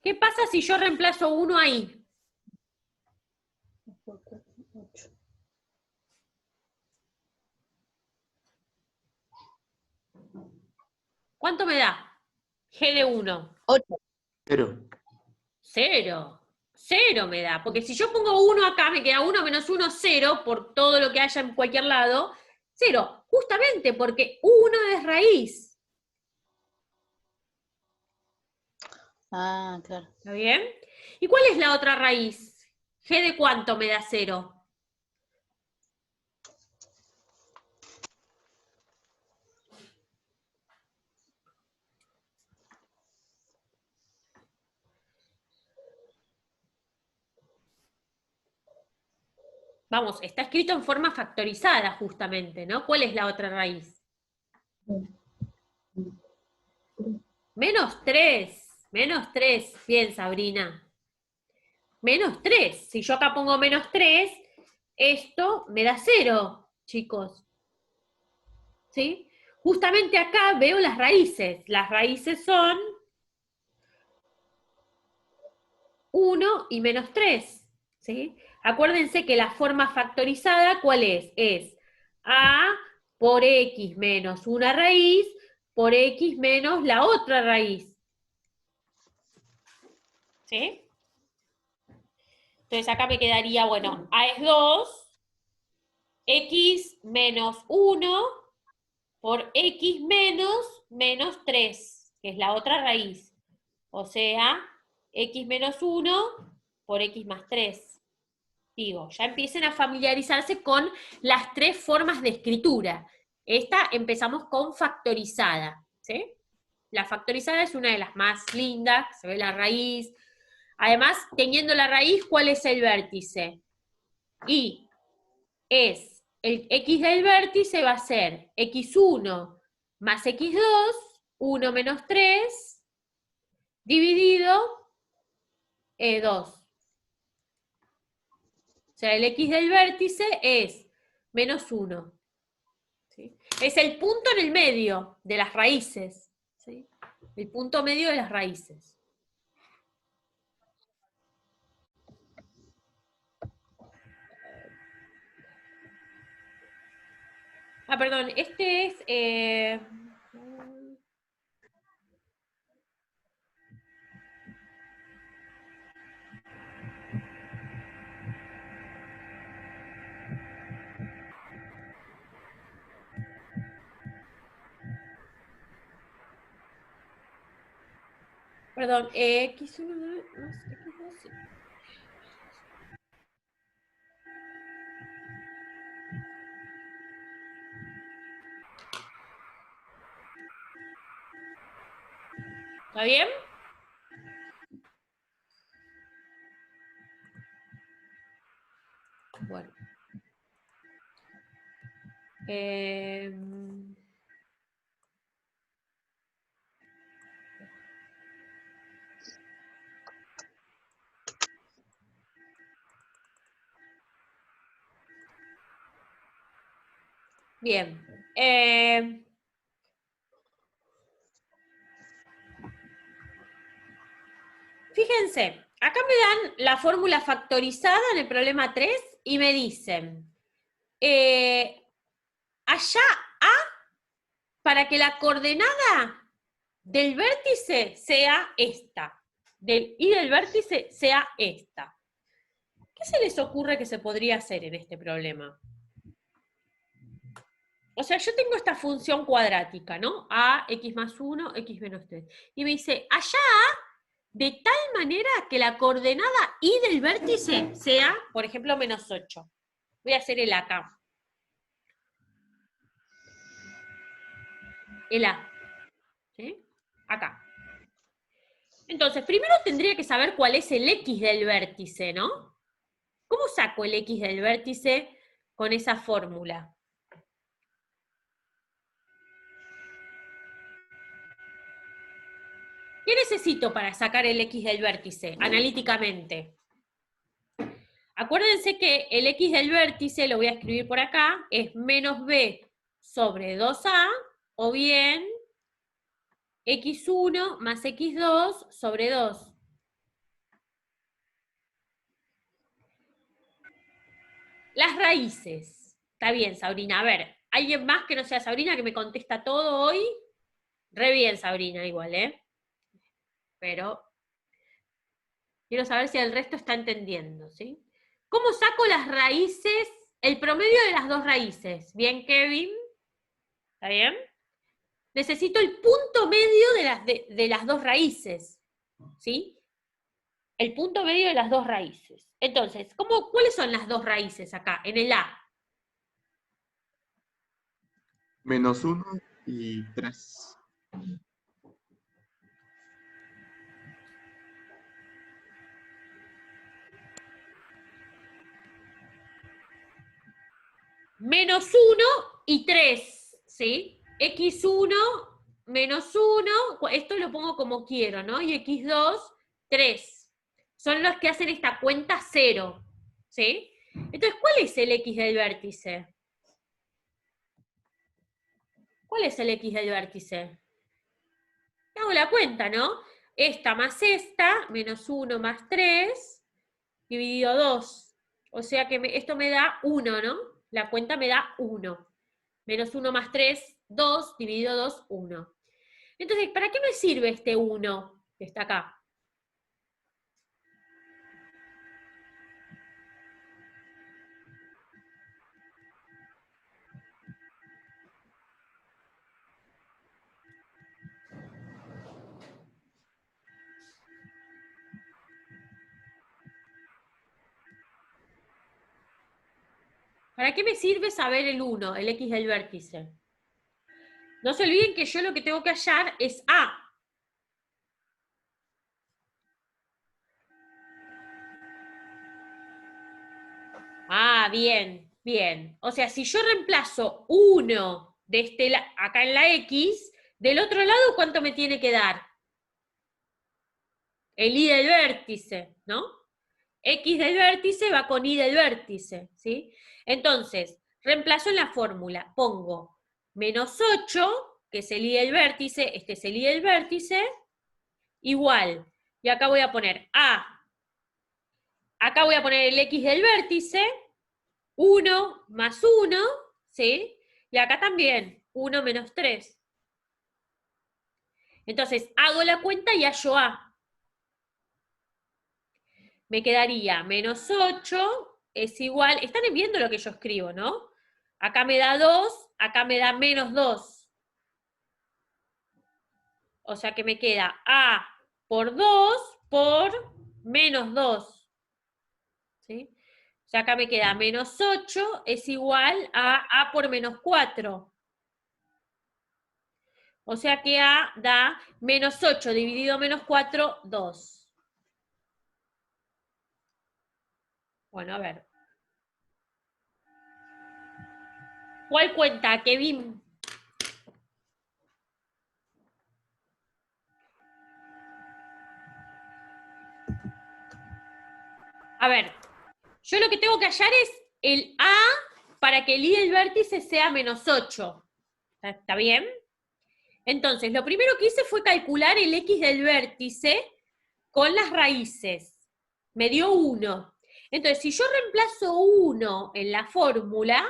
¿Qué pasa si yo reemplazo 1 ahí? ¿Cuánto me da? G de 1. 8. 0. 0. 0 me da. Porque si yo pongo 1 acá, me queda 1 menos 1, 0, por todo lo que haya en cualquier lado. 0. Justamente porque 1 es raíz. Ah, claro. ¿Está bien? ¿Y cuál es la otra raíz? ¿G de cuánto me da 0? Vamos, está escrito en forma factorizada justamente, ¿no? ¿Cuál es la otra raíz? Menos 3. Menos 3. Bien, Sabrina. Menos 3. Si yo acá pongo menos 3, esto me da 0, chicos. ¿Sí? Justamente acá veo las raíces. Las raíces son 1 y menos 3. ¿Sí? Acuérdense que la forma factorizada, ¿cuál es? Es A por X menos una raíz por X menos la otra raíz. ¿Sí? Entonces acá me quedaría, bueno, A es 2, X menos 1 por X menos 3, que es la otra raíz. O sea, X menos 1 por X más 3. Digo, ya empiecen a familiarizarse con las 3 formas de escritura. Esta empezamos con factorizada, ¿sí? La factorizada es una de las más lindas, se ve la raíz. Además, teniendo la raíz, ¿cuál es el vértice? Y es, el x del vértice va a ser x1 más x2, 1 menos 3, dividido 2. O sea, el x del vértice es menos 1. ¿Sí? Es el punto en el medio de las raíces. ¿Sí? El punto medio de las raíces. Ah, perdón, este es... perdón, x1 más x2. Sí. ¿Está bien? Bueno. Bien. Fíjense, acá me dan la fórmula factorizada en el problema 3 y me dicen, allá A, para que la coordenada del vértice sea esta, y del vértice sea esta. ¿Qué se les ocurre que se podría hacer en este problema? O sea, yo tengo esta función cuadrática, ¿no? A, x más 1, x menos 3. Y me dice, allá A, de tal manera que la coordenada y del vértice sea, por ejemplo, menos 8. Voy a hacer el acá. El A. ¿Sí? Acá. Entonces, primero tendría que saber cuál es el X del vértice, ¿no? ¿Cómo saco el X del vértice con esa fórmula? ¿Qué necesito para sacar el X del vértice, analíticamente? Acuérdense que el X del vértice, lo voy a escribir por acá, es menos B sobre 2A, o bien x1 más x2 sobre 2. Las raíces. Está bien, Sabrina. A ver, ¿alguien más que no sea Sabrina que me contesta todo hoy? Re bien, Sabrina, igual, ¿eh? Pero quiero saber si el resto está entendiendo, ¿sí? ¿Cómo saco las raíces, el promedio de las dos raíces? ¿Bien, Kevin? ¿Está bien? Necesito el punto medio de las dos raíces, ¿sí? El punto medio de las dos raíces. Entonces, ¿cuáles son las dos raíces acá, en el A? -1 y 3. -1 y 3, ¿sí? x1, -1, esto lo pongo como quiero, ¿no? Y x2, 3. Son los que hacen esta cuenta 0, ¿sí? Entonces, ¿cuál es el x del vértice? ¿Cuál es el x del vértice? Hago la cuenta, ¿no? Esta más esta, -1 más 3, dividido 2. O sea que esto me da 1, ¿no? La cuenta me da 1. -1 más 3, 2, dividido 2, 1. Entonces, ¿para qué me sirve este 1 que está acá? ¿Para qué me sirve saber el 1, el x del vértice? No se olviden que yo lo que tengo que hallar es A. Ah, bien, bien. O sea, si yo reemplazo 1 de acá en la X, del otro lado, ¿cuánto me tiene que dar? El Y del vértice, ¿no? X del vértice va con Y del vértice, ¿sí? Entonces, reemplazo en la fórmula, pongo -8, que es el Y del vértice, este es el Y del vértice, igual. Y acá voy a poner A. Acá voy a poner el X del vértice, 1 más 1, ¿sí? Y acá también, 1 menos 3. Entonces, hago la cuenta y hallo A. Me quedaría -8 es igual, están viendo lo que yo escribo, ¿no? Acá me da 2, acá me da -2. O sea que me queda A por 2 por -2. ¿Sí? O sea, acá me queda -8 es igual a A por -4. O sea que A da -8 dividido -4, 2. Bueno, a ver. ¿Cuál cuenta, Kevin? A ver, yo lo que tengo que hallar es el A para que el Y del vértice sea -8. ¿Está bien? Entonces, lo primero que hice fue calcular el X del vértice con las raíces. Me dio 1. Entonces, si yo reemplazo 1 en la fórmula,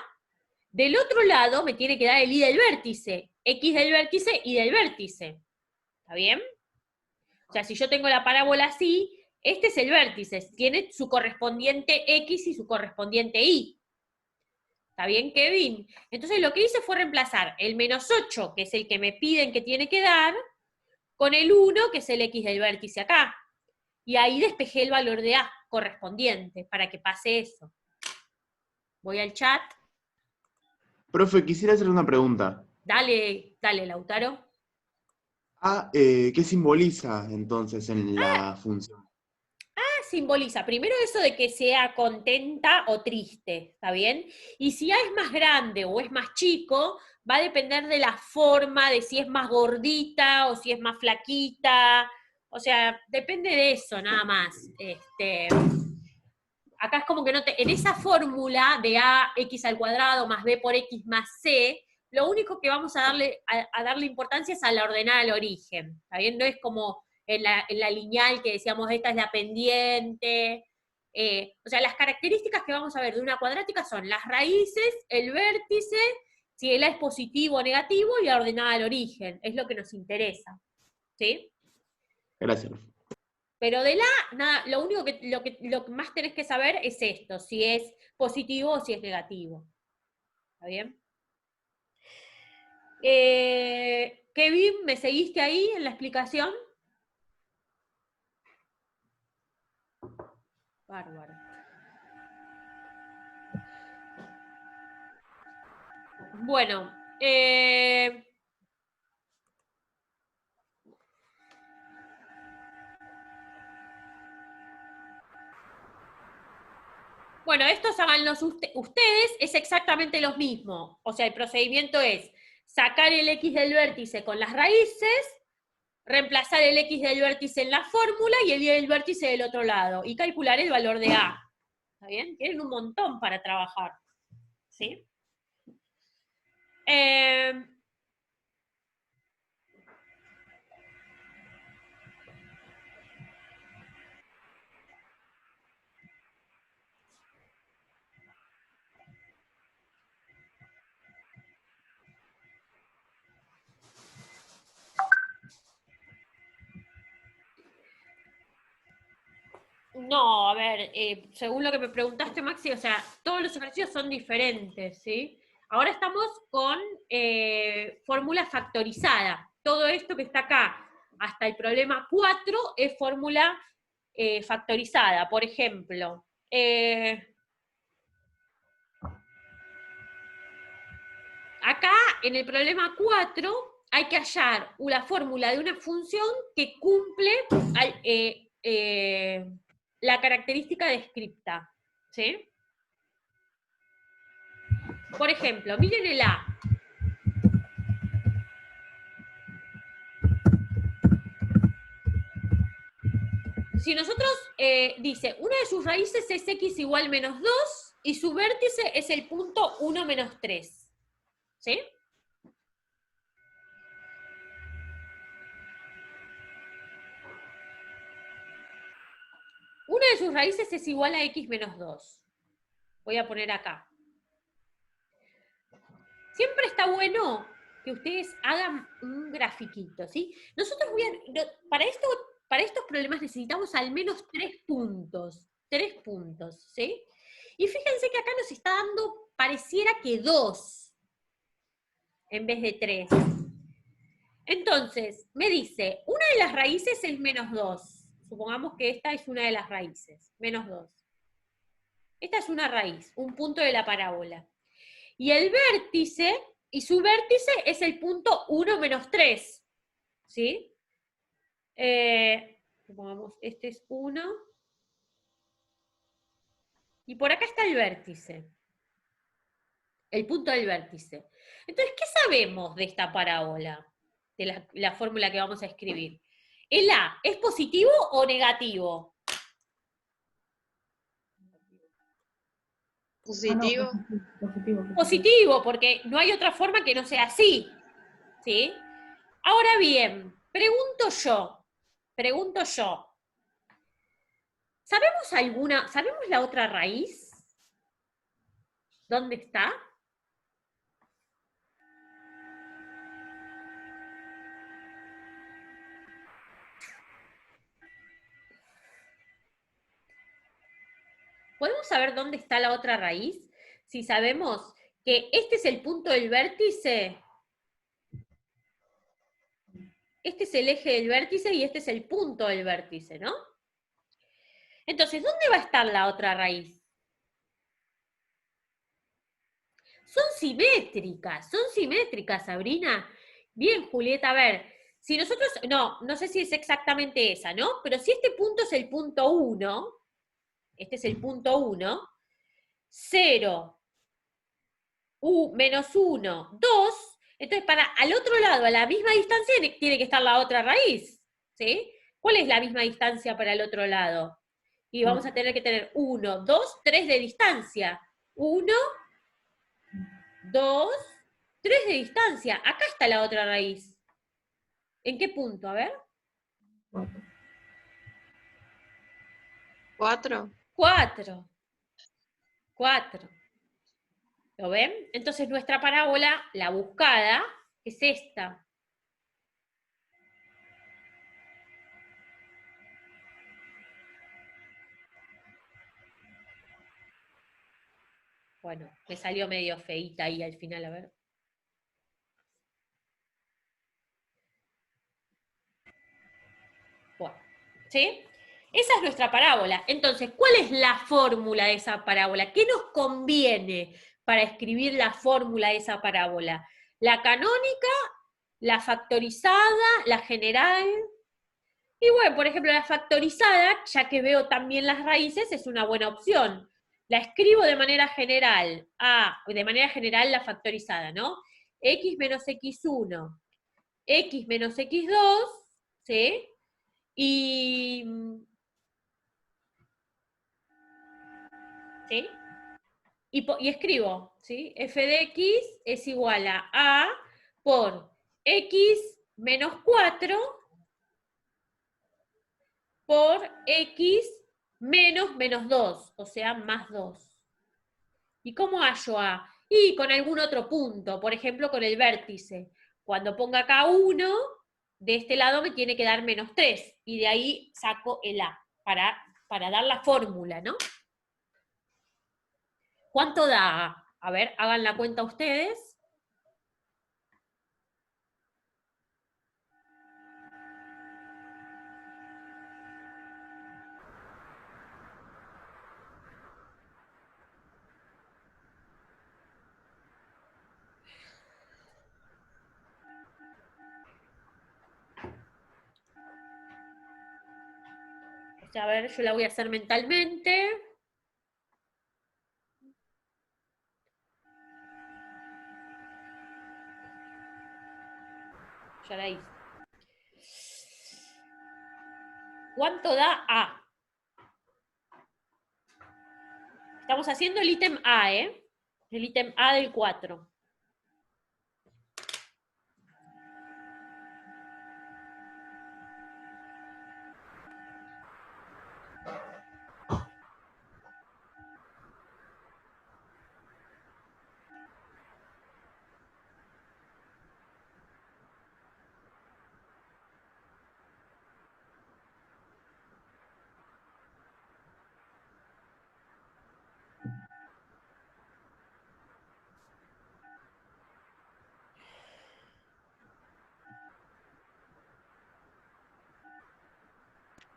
del otro lado me tiene que dar el Y del vértice. X del vértice, Y del vértice. ¿Está bien? O sea, si yo tengo la parábola así, este es el vértice, tiene su correspondiente X y su correspondiente Y. ¿Está bien, Kevin? Entonces lo que hice fue reemplazar el -8, que es el que me piden que tiene que dar, con el 1, que es el X del vértice acá. Y ahí despejé el valor de A correspondiente, para que pase eso. Voy al chat. Profe, quisiera hacer una pregunta. Dale, dale, Lautaro. ¿Qué simboliza entonces en la función? Simboliza primero eso de que sea contenta o triste, ¿está bien? Y si A es más grande o es más chico, va a depender de la forma, de si es más gordita o si es más flaquita, o sea, depende de eso nada más. Acá es como que en esa fórmula de ax² más b por x más c, lo único que vamos a darle importancia es a la ordenada al origen, ¿está bien? No es como en la lineal que decíamos, esta es la pendiente. O sea, las características que vamos a ver de una cuadrática son las raíces, el vértice, si el A es positivo o negativo, y la ordenada al origen, es lo que nos interesa, ¿sí? Gracias. Pero del A, nada, lo único lo que más tenés que saber es esto, si es positivo o si es negativo. ¿Está bien? Kevin, ¿me seguiste ahí en la explicación? Bárbaro. Bueno, bueno, estos háganlos ustedes, es exactamente lo mismo. O sea, el procedimiento es sacar el X del vértice con las raíces, reemplazar el X del vértice en la fórmula y el Y del vértice del otro lado, y calcular el valor de A. ¿Está bien? Tienen un montón para trabajar. ¿Sí? No, a ver, según lo que me preguntaste, Maxi, o sea, todos los ejercicios son diferentes, ¿sí? Ahora estamos con fórmula factorizada. Todo esto que está acá, hasta el problema 4, es fórmula factorizada. Por ejemplo, acá, en el problema 4, hay que hallar una fórmula de una función que cumple la característica descripta, ¿sí? Por ejemplo, miren el A. Si nosotros, dice, una de sus raíces es x igual menos 2 y su vértice es el punto 1 menos 3, ¿sí? Una de sus raíces es igual a x menos 2. Voy a poner acá. Siempre está bueno que ustedes hagan un grafiquito, ¿sí? Nosotros para estos problemas necesitamos al menos 3 puntos. 3 puntos, ¿sí? Y fíjense que acá nos está dando, pareciera que 2, en vez de 3. Entonces, me dice, una de las raíces es menos 2. Supongamos que esta es una de las raíces, menos 2. Esta es una raíz, un punto de la parábola. Y el vértice, y su vértice es el punto 1 menos 3. ¿Sí? Supongamos, este es 1. Y por acá está el vértice. El punto del vértice. Entonces, ¿qué sabemos de esta parábola? De la fórmula que vamos a escribir. ¿El A es positivo o negativo? Positivo. Positivo, porque no hay otra forma que no sea así. ¿Sí? Ahora bien, pregunto yo. ¿Sabemos la otra raíz? ¿Dónde está? ¿Podemos saber dónde está la otra raíz? Si sabemos que este es el punto del vértice, este es el eje del vértice y este es el punto del vértice, ¿no? Entonces, ¿dónde va a estar la otra raíz? Son simétricas, Sabrina. Bien, Julieta, a ver, si nosotros, no sé si es exactamente esa, ¿no? Pero si este punto es el punto 1, este es el punto 1, 0, menos 1, 2, entonces al otro lado, a la misma distancia, tiene que estar la otra raíz, ¿sí? ¿Cuál es la misma distancia para el otro lado? Y vamos a tener que tener 1, 2, 3 de distancia. 1, 2, 3 de distancia. Acá está la otra raíz. ¿En qué punto? A ver. 4. 4. 4. ¿Lo ven? Entonces nuestra parábola, la buscada, es esta. Bueno, me salió medio feíta ahí al final, a ver. Bueno, ¿sí? Esa es nuestra parábola. Entonces, ¿cuál es la fórmula de esa parábola? ¿Qué nos conviene para escribir la fórmula de esa parábola? ¿La canónica, la factorizada, la general? Y bueno, por ejemplo, la factorizada, ya que veo también las raíces, es una buena opción. La escribo de manera general, de manera general la factorizada, ¿no? X menos X1, X menos X2, ¿sí? Y... ¿sí? Y escribo, ¿sí? F de X es igual a por X menos 4 por X menos 2, o sea, más 2. ¿Y cómo hallo A? Y con algún otro punto, por ejemplo, con el vértice. Cuando ponga acá 1, de este lado me tiene que dar menos 3, y de ahí saco el A, para dar la fórmula, ¿no? ¿Cuánto da A? A ver, hagan la cuenta ustedes. A ver, yo la voy a hacer mentalmente. Ya la hice. ¿Cuánto da A? Estamos haciendo el ítem A, ¿eh? El ítem A del 4.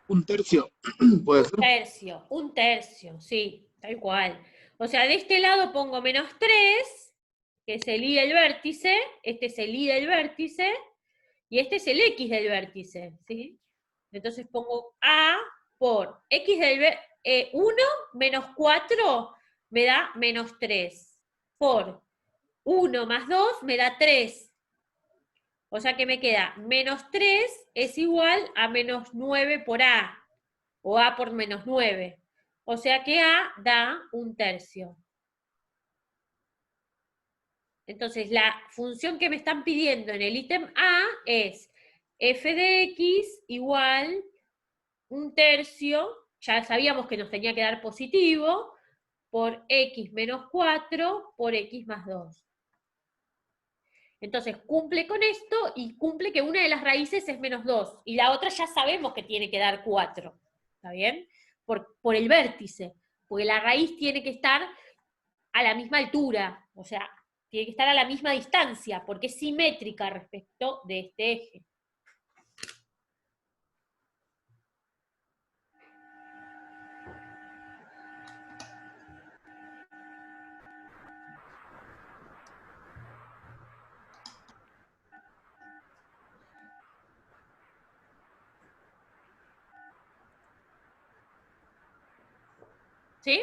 Un tercio, puede ser. Un tercio, sí, tal cual. O sea, de este lado pongo menos 3, que es el y del vértice, este es el y del vértice, y este es el x del vértice, ¿sí? Entonces pongo A por x del 1 menos 4 me da menos 3, por 1 más 2 me da 3. O sea que me queda menos 3 es igual a menos 9 por A, o A por menos 9. O sea que A da un tercio. Entonces, la función que me están pidiendo en el ítem A es f de x igual un tercio, ya sabíamos que nos tenía que dar positivo, por x menos 4 por x más 2. Entonces, cumple con esto y cumple que una de las raíces es menos 2, y la otra ya sabemos que tiene que dar 4. ¿Está bien? Por el vértice, porque la raíz tiene que estar a la misma altura, o sea, tiene que estar a la misma distancia, porque es simétrica respecto de este eje. ¿Sí?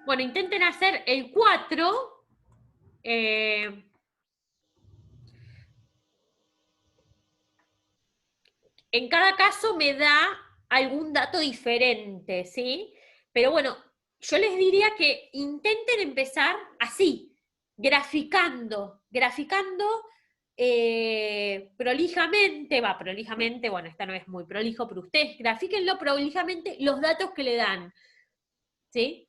Bueno, intenten hacer el 4. En cada caso me da algún dato diferente, ¿sí? Pero bueno, yo les diría que intenten empezar así, graficando prolijamente, bueno, esta no es muy prolijo, pero ustedes grafíquenlo prolijamente los datos que le dan, ¿sí?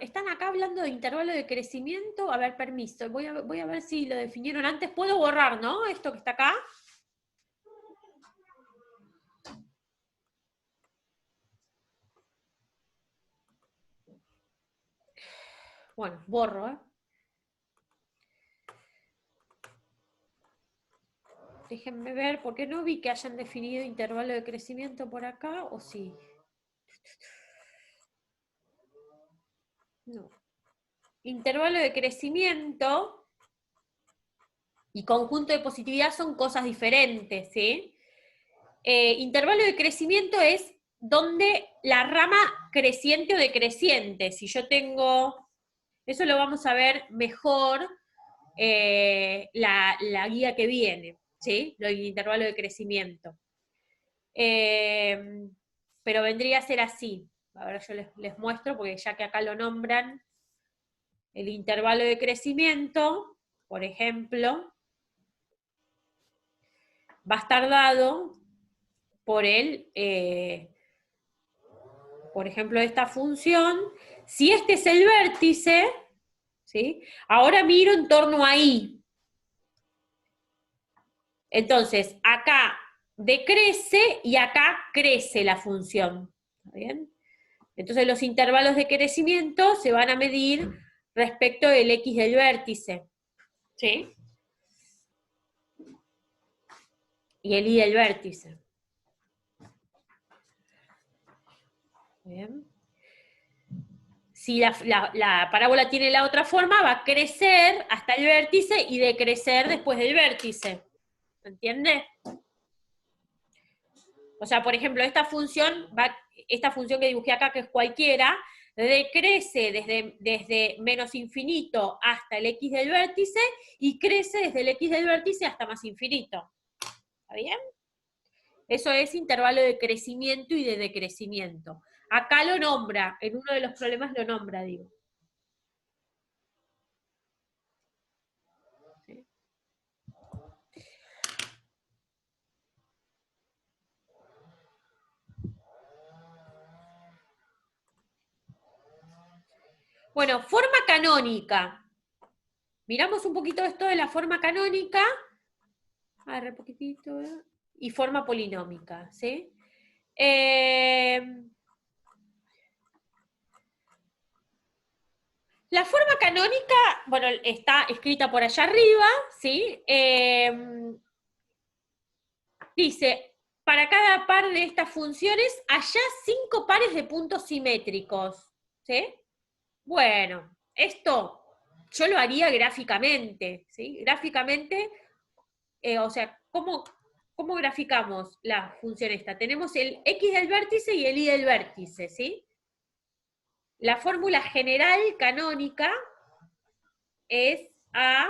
Están acá hablando de intervalo de crecimiento. A ver, permiso. Voy a ver si lo definieron antes. Puedo borrar, ¿no? Esto que está acá. Bueno, borro, ¿eh? Déjenme ver, porque no vi que hayan definido intervalo de crecimiento por acá, ¿o sí? No. Intervalo de crecimiento y conjunto de positividad son cosas diferentes, ¿sí? Intervalo de crecimiento es donde la rama creciente o decreciente. Si yo tengo, eso lo vamos a ver mejor la guía que viene, ¿sí? El intervalo de crecimiento. Pero vendría a ser así. Ahora yo les muestro, porque ya que acá lo nombran, el intervalo de crecimiento, por ejemplo, va a estar dado por por ejemplo, esta función. Si este es el vértice, ¿sí? Ahora miro en torno a I. Entonces, acá decrece y acá crece la función. ¿Está bien? Entonces, los intervalos de crecimiento se van a medir respecto del X del vértice. ¿Sí? Y el Y del vértice. Bien. Si la parábola tiene la otra forma, va a crecer hasta el vértice y decrecer después del vértice. ¿Se entiende? O sea, por ejemplo, esta función que dibujé acá, que es cualquiera, decrece desde menos infinito hasta el X del vértice y crece desde el X del vértice hasta más infinito. ¿Está bien? Eso es intervalo de crecimiento y de decrecimiento. Acá lo nombra, en uno de los problemas lo nombra, digo. ¿Sí? Bueno, forma canónica. Miramos un poquito esto de la forma canónica. A ver, un poquitito. Y forma polinómica, ¿sí? La forma canónica, bueno, está escrita por allá arriba, ¿sí? Dice, para cada par de estas funciones, haya 5 pares de puntos simétricos, ¿sí? Bueno, esto yo lo haría gráficamente, ¿sí? Gráficamente, o sea, ¿cómo graficamos la función esta? Tenemos el X del vértice y el Y del vértice, ¿sí? La fórmula general canónica es A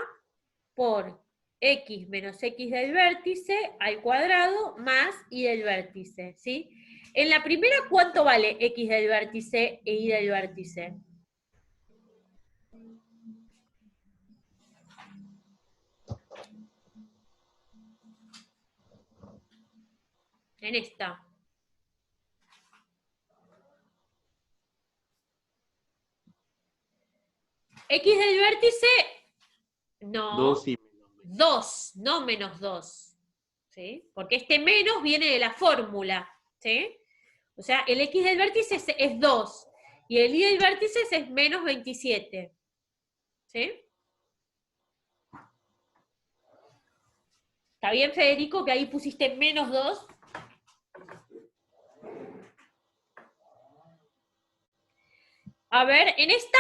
por X menos X del vértice al cuadrado más Y del vértice, ¿sí? En la primera, ¿cuánto vale X del vértice e Y del vértice? En esta. X del vértice, no. 2 y menos 2, no menos 2. ¿Sí? Porque este menos viene de la fórmula. ¿Sí? O sea, el X del vértice es 2. Y el Y del vértice es menos 27. ¿Sí? ¿Está bien, Federico, que ahí pusiste menos 2? A ver, en esta,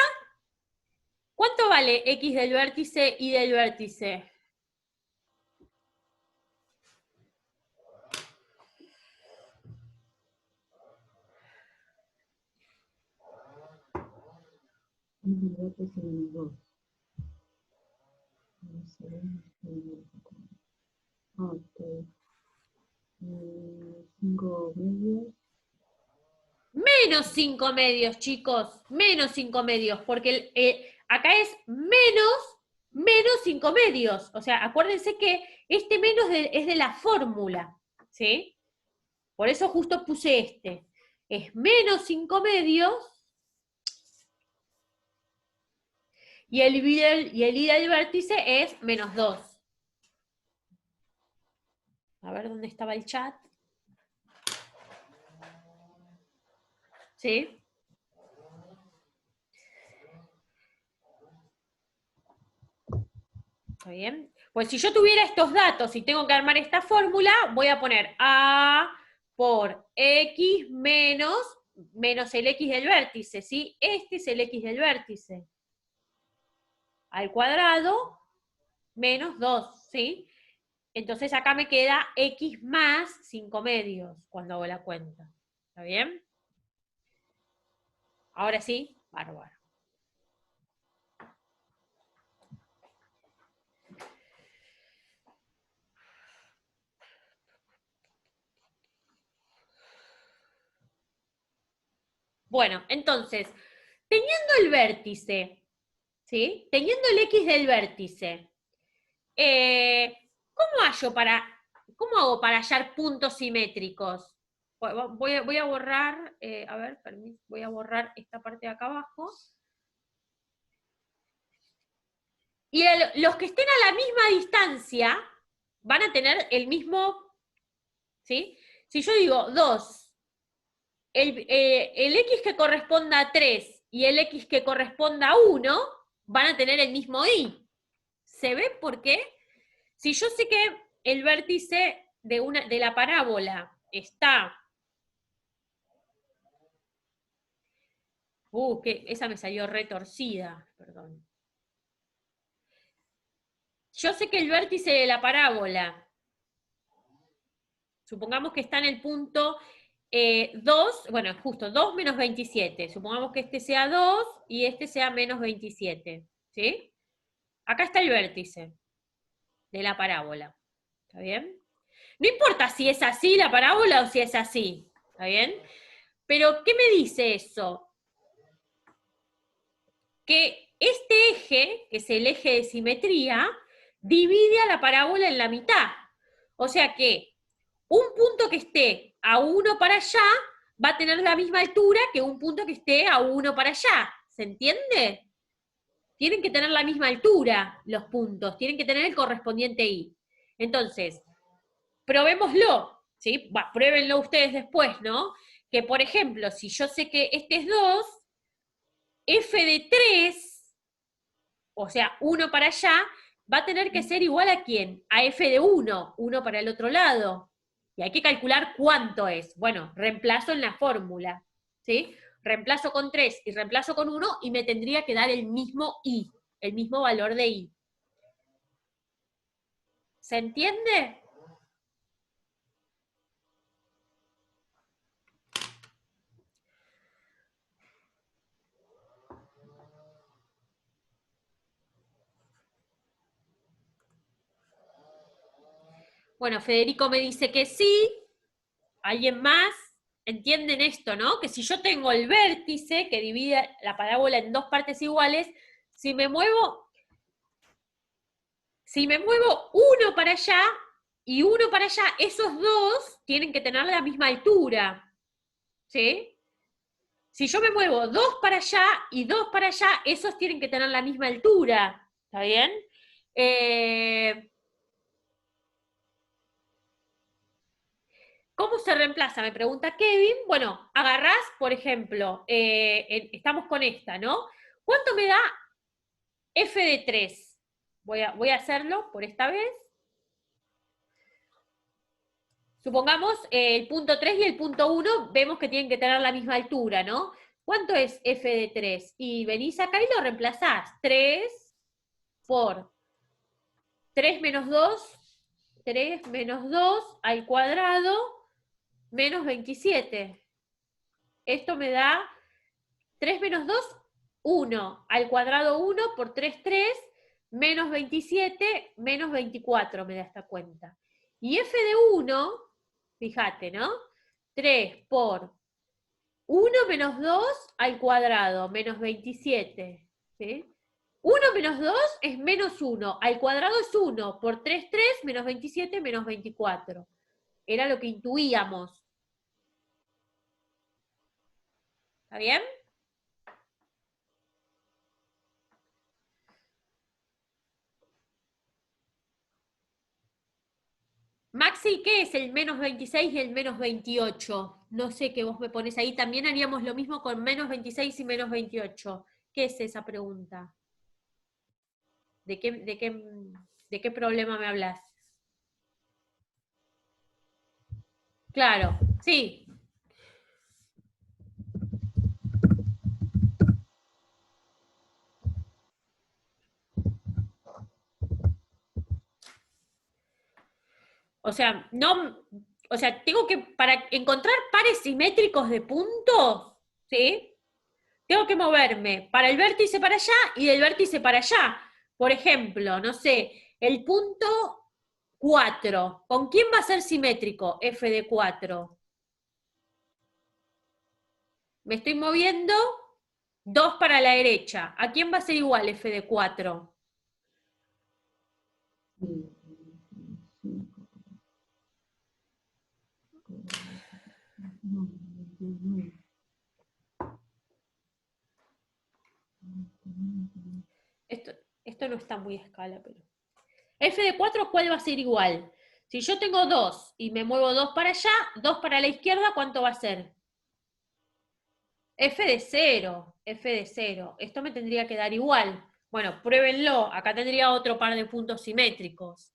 ¿cuánto vale X del vértice y del vértice? Vértice menos 2. 5 medios. Menos 5 medios, chicos. Menos 5 medios, porque acá es menos 5 medios. O sea, acuérdense que este menos es de la fórmula, ¿sí? Por eso justo puse este. Es menos 5 medios y el ida del vértice es menos 2. A ver dónde estaba el chat. ¿Sí? ¿Está bien? Pues si yo tuviera estos datos y tengo que armar esta fórmula, voy a poner A por X menos el X del vértice, ¿sí? Este es el X del vértice. Al cuadrado menos 2, ¿sí? Entonces acá me queda X más 5 medios cuando hago la cuenta. ¿Está bien? Ahora sí, bárbaro. Bueno, entonces, teniendo el vértice, ¿sí? Teniendo el X del vértice, ¿cómo hago para hallar puntos simétricos? Voy a borrar, a ver, voy a borrar esta parte de acá abajo. Y los que estén a la misma distancia van a tener el mismo, ¿sí? Si yo digo 2, el X que corresponda a 3 y el X que corresponda a 1 van a tener el mismo Y. ¿Se ve por qué? Si yo sé que el vértice de la parábola está... que esa me salió retorcida, perdón. Yo sé que el vértice de la parábola, supongamos que está en el punto 2, bueno, justo 2 menos 27. Supongamos que este sea 2 y este sea menos 27, ¿sí? Acá está el vértice de la parábola, ¿está bien? No importa si es así la parábola o si es así, ¿está bien? Pero, ¿qué me dice eso? Que este eje, que es el eje de simetría, divide a la parábola en la mitad. O sea que un punto que esté a 1 para allá va a tener la misma altura que un punto que esté a 1 para allá. ¿Se entiende? Tienen que tener la misma altura los puntos, tienen que tener el correspondiente Y. Entonces, probémoslo, ¿sí? Pruébenlo ustedes después, ¿no? Que, por ejemplo, si yo sé que este es 2, f de 3, o sea, 1 para allá, va a tener que ser igual a ¿quién? A f de 1, 1 para el otro lado. Y hay que calcular cuánto es. Bueno, reemplazo en la fórmula, ¿sí? Reemplazo con 3 y reemplazo con 1 y me tendría que dar el mismo I, el mismo valor de I. ¿Se entiende? Bueno, Federico me dice que sí. ¿Alguien más? ¿Entienden esto, no? Que si yo tengo el vértice que divide la parábola en dos partes iguales, si me muevo 1 para allá y 1 para allá, esos dos tienen que tener la misma altura, ¿sí? Si yo me muevo 2 para allá y 2 para allá, esos tienen que tener la misma altura, ¿está bien? ¿Cómo se reemplaza? Me pregunta Kevin. Bueno, agarrás, por ejemplo, estamos con esta, ¿no? ¿Cuánto me da f de 3? Voy a hacerlo por esta vez. Supongamos el punto 3 y el punto 1, vemos que tienen que tener la misma altura, ¿no? ¿Cuánto es f de 3? Y venís acá y lo reemplazás. 3 por 3 menos 2 al cuadrado menos 27. Esto me da 3 menos 2, 1 al cuadrado 1 por 3, 3, menos 27, menos 24 me da esta cuenta. Y f de 1, fíjate, ¿no? 3 por 1 menos 2 al cuadrado, menos 27. ¿Sí? 1 menos 2 es menos 1. Al cuadrado es 1. Por 3, 3, menos 27, menos 24. Era lo que intuíamos. ¿Está bien? Maxi, ¿qué es el menos 26 y el menos 28? No sé qué vos me pones ahí. También haríamos lo mismo con menos 26 y menos 28. ¿Qué es esa pregunta? ¿De qué problema me hablas? Claro, sí. O sea, tengo que, para encontrar pares simétricos de puntos, ¿sí? Tengo que moverme para el vértice para allá y del vértice para allá. Por ejemplo, no sé, el punto 4. ¿Con quién va a ser simétrico f de 4? Me estoy moviendo 2 para la derecha. ¿A quién va a ser igual f de 4? Esto no está muy a escala, pero... F de 4, ¿cuál va a ser igual? Si yo tengo 2 y me muevo 2 para allá, 2 para la izquierda, ¿cuánto va a ser? F de 0, F de 0. Esto me tendría que dar igual. Bueno, pruébenlo. Acá tendría otro par de puntos simétricos.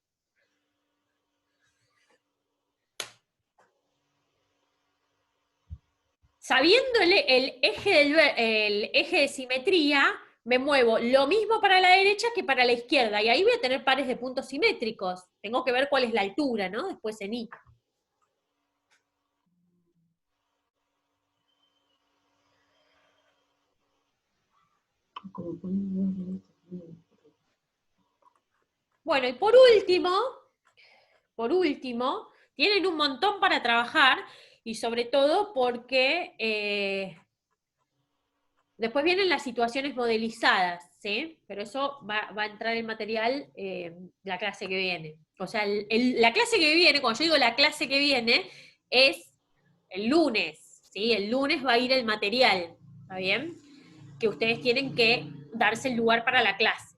Sabiendo el eje de simetría, me muevo lo mismo para la derecha que para la izquierda, y ahí voy a tener pares de puntos simétricos. Tengo que ver cuál es la altura, ¿no? Después en I. Bueno, y por último, tienen un montón para trabajar, y sobre todo porque después vienen las situaciones modelizadas, ¿sí? Pero eso va a entrar en material la clase que viene. O sea, la clase que viene, cuando yo digo la clase que viene, es el lunes, ¿sí? El lunes va a ir el material, ¿está bien? Que ustedes tienen que darse el lugar para la clase.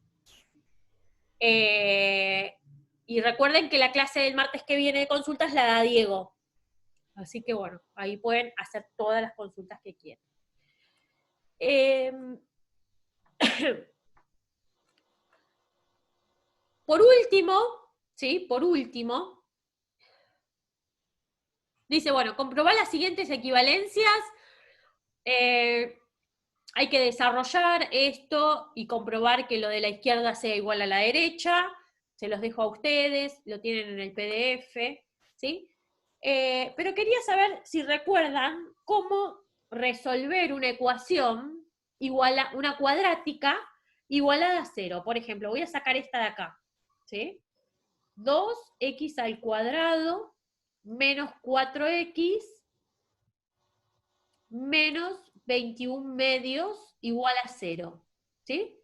Y recuerden que la clase del martes que viene de consultas la da Diego. Así que bueno, ahí pueden hacer todas las consultas que quieran. Por último, ¿sí? Por último, dice, bueno, comprobar las siguientes equivalencias. Hay que desarrollar esto y comprobar que lo de la izquierda sea igual a la derecha. Se los dejo a ustedes, lo tienen en el PDF, ¿sí? Pero quería saber si recuerdan cómo resolver una ecuación una cuadrática igualada a 0. Por ejemplo, voy a sacar esta de acá, ¿sí? 2x al cuadrado menos 4x menos 21 medios igual a 0. ¿Sí?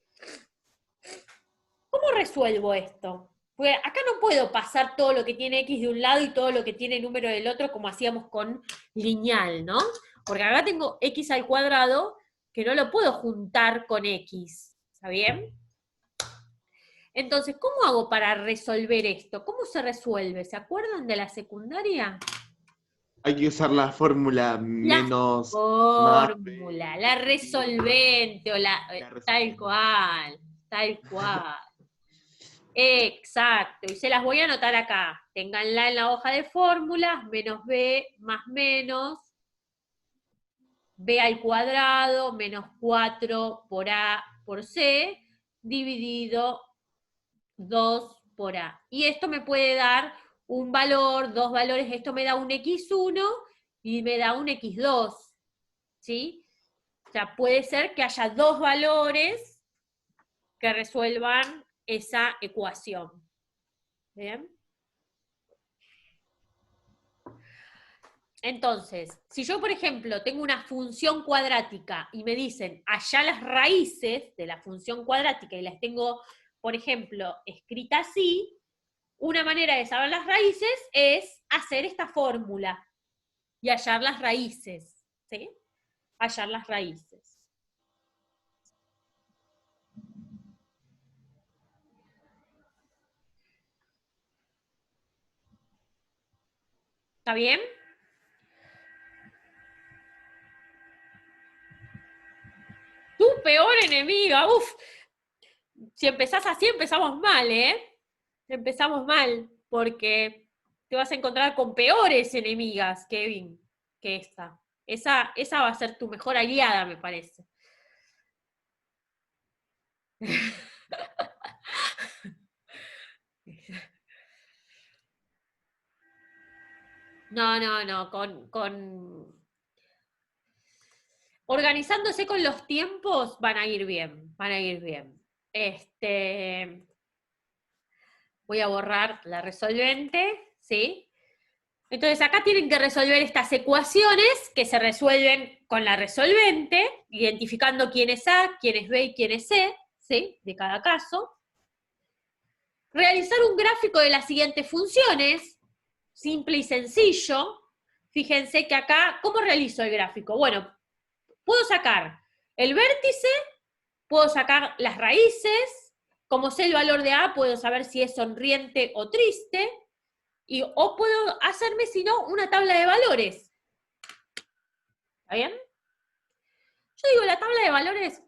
¿Cómo resuelvo esto? Porque acá no puedo pasar todo lo que tiene x de un lado y todo lo que tiene número del otro como hacíamos con lineal, ¿no? Porque acá tengo x al cuadrado que no lo puedo juntar con x. ¿Está bien? Entonces, ¿cómo hago para resolver esto? ¿Cómo se resuelve? ¿Se acuerdan de la secundaria? Hay que usar la fórmula menos más Fórmula, la resolvente, o tal cual, tal cual. Exacto, y se las voy a anotar acá. Ténganla en la hoja de fórmulas, menos b más menos, b al cuadrado, menos 4 por a por c, dividido 2 por a. Y esto me puede dar un valor, dos valores, esto me da un x1 y me da un x2, ¿sí? O sea, puede ser que haya dos valores que resuelvan esa ecuación. ¿Bien? Entonces, si yo, por ejemplo, tengo una función cuadrática y me dicen allá las raíces de la función cuadrática y las tengo, por ejemplo, escritas así, una manera de saber las raíces es hacer esta fórmula y hallar las raíces, ¿sí? Hallar las raíces. ¿Está bien? Tu peor enemiga, uf. Si empezás así, empezamos mal, ¿eh? Empezamos mal, porque te vas a encontrar con peores enemigas, Kevin, que esta. Esa va a ser tu mejor aliada, me parece. No, organizándose con los tiempos van a ir bien, van a ir bien. Voy a borrar la resolvente, ¿sí? Entonces acá tienen que resolver estas ecuaciones que se resuelven con la resolvente, identificando quién es A, quién es B y quién es C, ¿sí? De cada caso. Realizar un gráfico de las siguientes funciones, simple y sencillo. Fíjense que acá, ¿cómo realizo el gráfico? Bueno, puedo sacar el vértice, puedo sacar las raíces, como sé el valor de A, puedo saber si es sonriente o triste, o puedo hacerme, si no, una tabla de valores. ¿Está bien? Yo digo, la tabla de valores,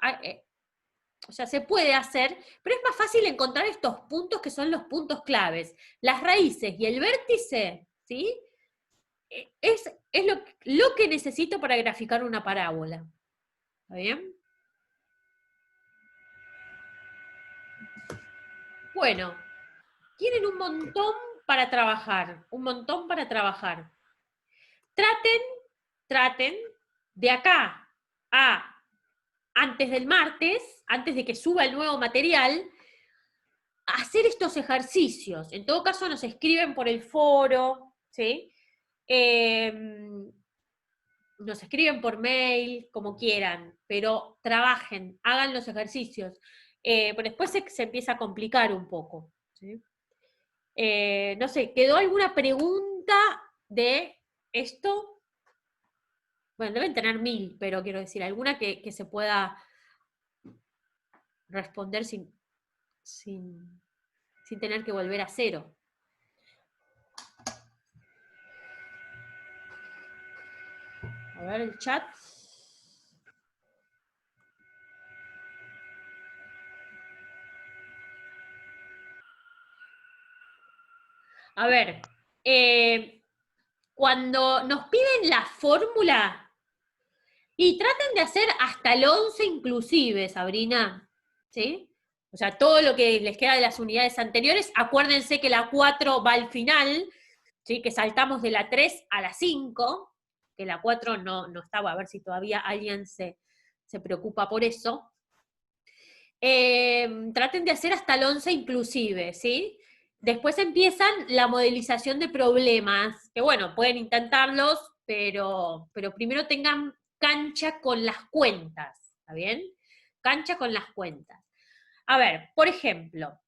o sea, se puede hacer, pero es más fácil encontrar estos puntos que son los puntos claves. Las raíces y el vértice, ¿sí? Es lo que necesito para graficar una parábola. ¿Está bien? Bueno, tienen un montón para trabajar, un montón para trabajar. Traten de acá a antes del martes, antes de que suba el nuevo material, hacer estos ejercicios. En todo caso, nos escriben por el foro, ¿sí? Nos escriben por mail, como quieran, pero trabajen, hagan los ejercicios. Pero después se empieza a complicar un poco, ¿sí? No sé, ¿quedó alguna pregunta de esto? Bueno, deben tener 1000, pero quiero decir, alguna que se pueda responder sin tener que volver a cero. A ver el chat. A ver, cuando nos piden la fórmula, y traten de hacer hasta el 11 inclusive, Sabrina, ¿sí? O sea, todo lo que les queda de las unidades anteriores, acuérdense que la 4 va al final, ¿sí? Que saltamos de la 3 a la 5, que la 4 no estaba, a ver si todavía alguien se preocupa por eso. Traten de hacer hasta el 11 inclusive, ¿sí? Después empiezan la modelización de problemas, que bueno, pueden intentarlos, pero primero tengan cancha con las cuentas, ¿está bien? Cancha con las cuentas. A ver, por ejemplo, acá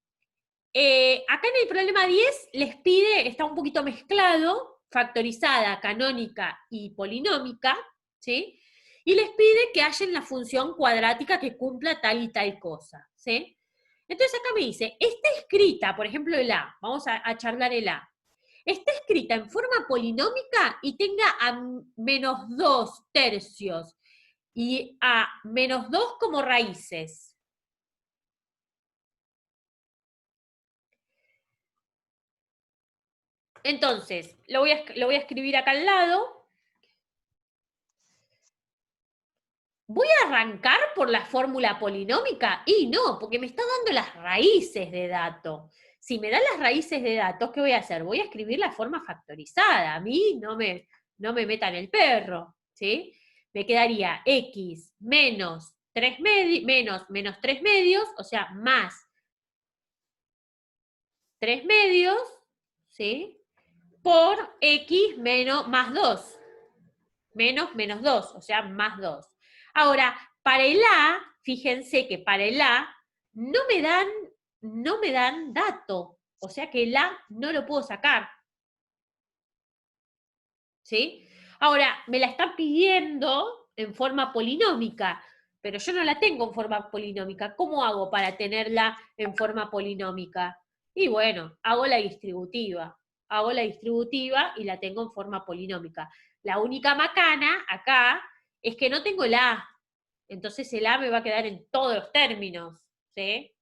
en el problema 10 les pide, está un poquito mezclado, factorizada, canónica y polinómica, ¿sí? Y les pide que hallen la función cuadrática que cumpla tal y tal cosa, ¿sí? Entonces acá me dice, está escrita, por ejemplo el A, vamos a charlar el A, está escrita en forma polinómica y tenga a -2 tercios y a -2 como raíces. Entonces, lo voy a escribir acá al lado. ¿Voy a arrancar por la fórmula polinómica? Y no, porque me está dando las raíces de dato. Si me dan las raíces de datos, ¿qué voy a hacer? Voy a escribir la forma factorizada. A mí no me metan el perro, ¿sí? Me quedaría x menos 3 menos 3 medios, o sea, más 3 medios, ¿sí? Por x menos más 2, menos menos 2, o sea, más 2. Ahora, para el A, fíjense que para el A no me dan dato, o sea que el A no lo puedo sacar. ¿Sí? Ahora, me la están pidiendo en forma polinómica, pero yo no la tengo en forma polinómica. ¿Cómo hago para tenerla en forma polinómica? Y bueno, hago la distributiva. Hago la distributiva y la tengo en forma polinómica. La única macana acá es que no tengo el A. Entonces el A me va a quedar en todos los términos. ¿Sí?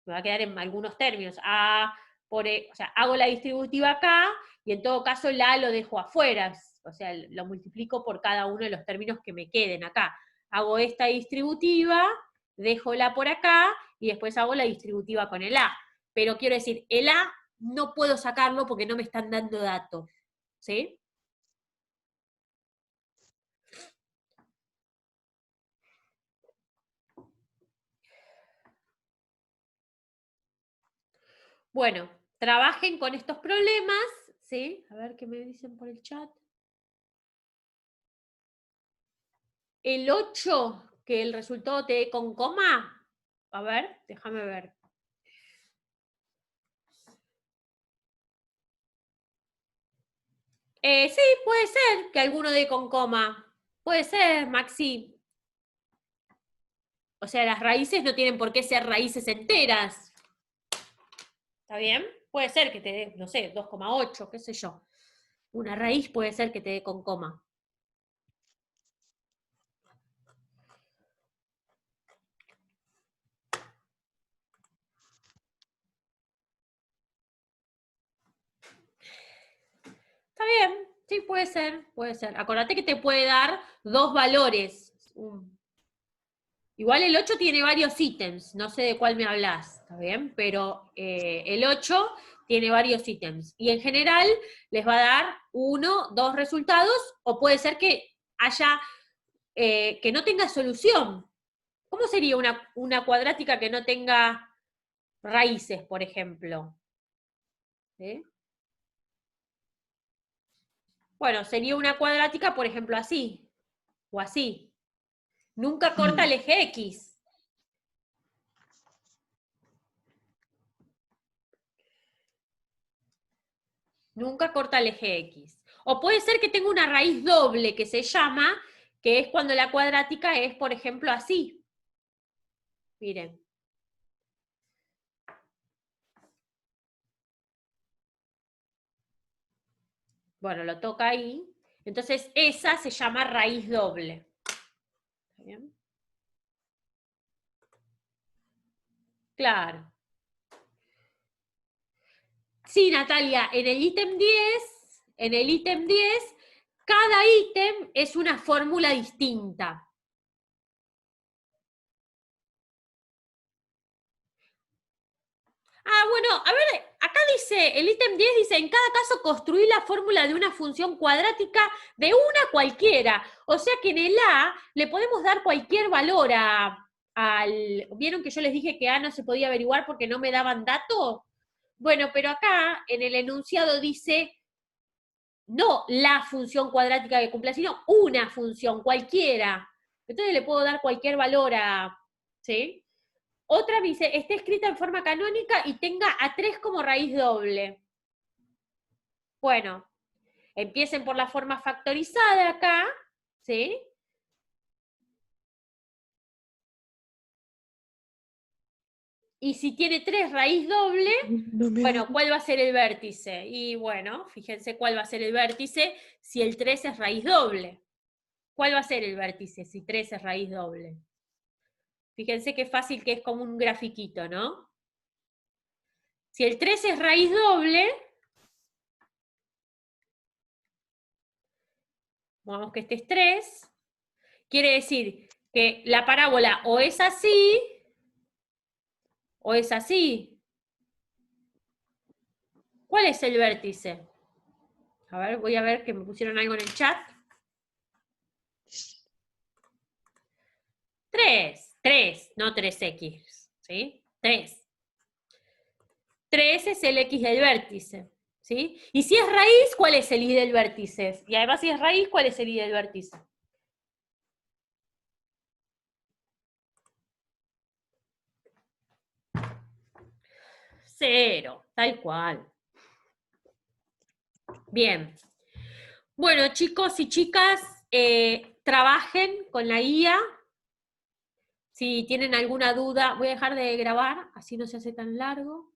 Me va a quedar en algunos términos. O sea, hago la distributiva acá y en todo caso el A lo dejo afuera. O sea, lo multiplico por cada uno de los términos que me queden acá. Hago esta distributiva, dejo la por acá y después hago la distributiva con el A. Pero quiero decir, el A no puedo sacarlo porque no me están dando datos. ¿Sí? Bueno, trabajen con estos problemas, ¿sí? A ver qué me dicen por el chat. El 8, que el resultado te dé con coma. A ver, déjame ver. Sí, puede ser que alguno dé con coma. Puede ser, Maxi. O sea, las raíces no tienen por qué ser raíces enteras. ¿Está bien? Puede ser que te dé, no sé, 2,8, qué sé yo. Una raíz puede ser que te dé con coma. Está bien, sí, puede ser, puede ser. Acordate que te puede dar dos valores. Igual el 8 tiene varios ítems, no sé de cuál me hablas, ¿está bien? Pero el 8 tiene varios ítems. Y en general les va a dar 1, 2 resultados, o puede ser que haya, que no tenga solución. ¿Cómo sería una cuadrática que no tenga raíces, por ejemplo? ¿Sí? Bueno, sería una cuadrática, por ejemplo, así, o así. Nunca corta el eje X. Nunca corta el eje X. O puede ser que tenga una raíz doble que se llama, que es cuando la cuadrática es, por ejemplo, así. Miren. Bueno, lo toca ahí. Entonces, esa se llama raíz doble. ¿Está bien? Claro. Sí, Natalia, en el ítem 10, cada ítem es una fórmula distinta. Bueno, a ver, acá dice, el ítem 10 dice, en cada caso construir la fórmula de una función cuadrática de una cualquiera. O sea que en el A le podemos dar cualquier valor al... ¿Vieron que yo les dije que A no se podía averiguar porque no me daban datos? Bueno, pero acá en el enunciado dice, no la función cuadrática que cumpla, sino una función, cualquiera. Entonces le puedo dar cualquier valor a... ¿Sí? Otra dice, esté escrita en forma canónica y tenga a 3 como raíz doble. Bueno, empiecen por la forma factorizada acá, ¿sí? Y si tiene 3 raíz doble, bueno, ¿cuál va a ser el vértice? Y bueno, fíjense cuál va a ser el vértice si el 3 es raíz doble. ¿Cuál va a ser el vértice si 3 es raíz doble? Fíjense qué fácil que es como un grafiquito, ¿no? Si el 3 es raíz doble, vamos que este es 3, quiere decir que la parábola o es así, o es así. ¿Cuál es el vértice? A ver, voy a ver que me pusieron algo en el chat. 3, no 3x, ¿sí? 3. 3 es el x del vértice, ¿Sí? Y si es raíz, ¿cuál es el I del vértice? Y además si es raíz, ¿cuál es el I del vértice? Cero, tal cual. Bien. Bueno, chicos y chicas, trabajen con la guía. Si tienen alguna duda, voy a dejar de grabar, así no se hace tan largo.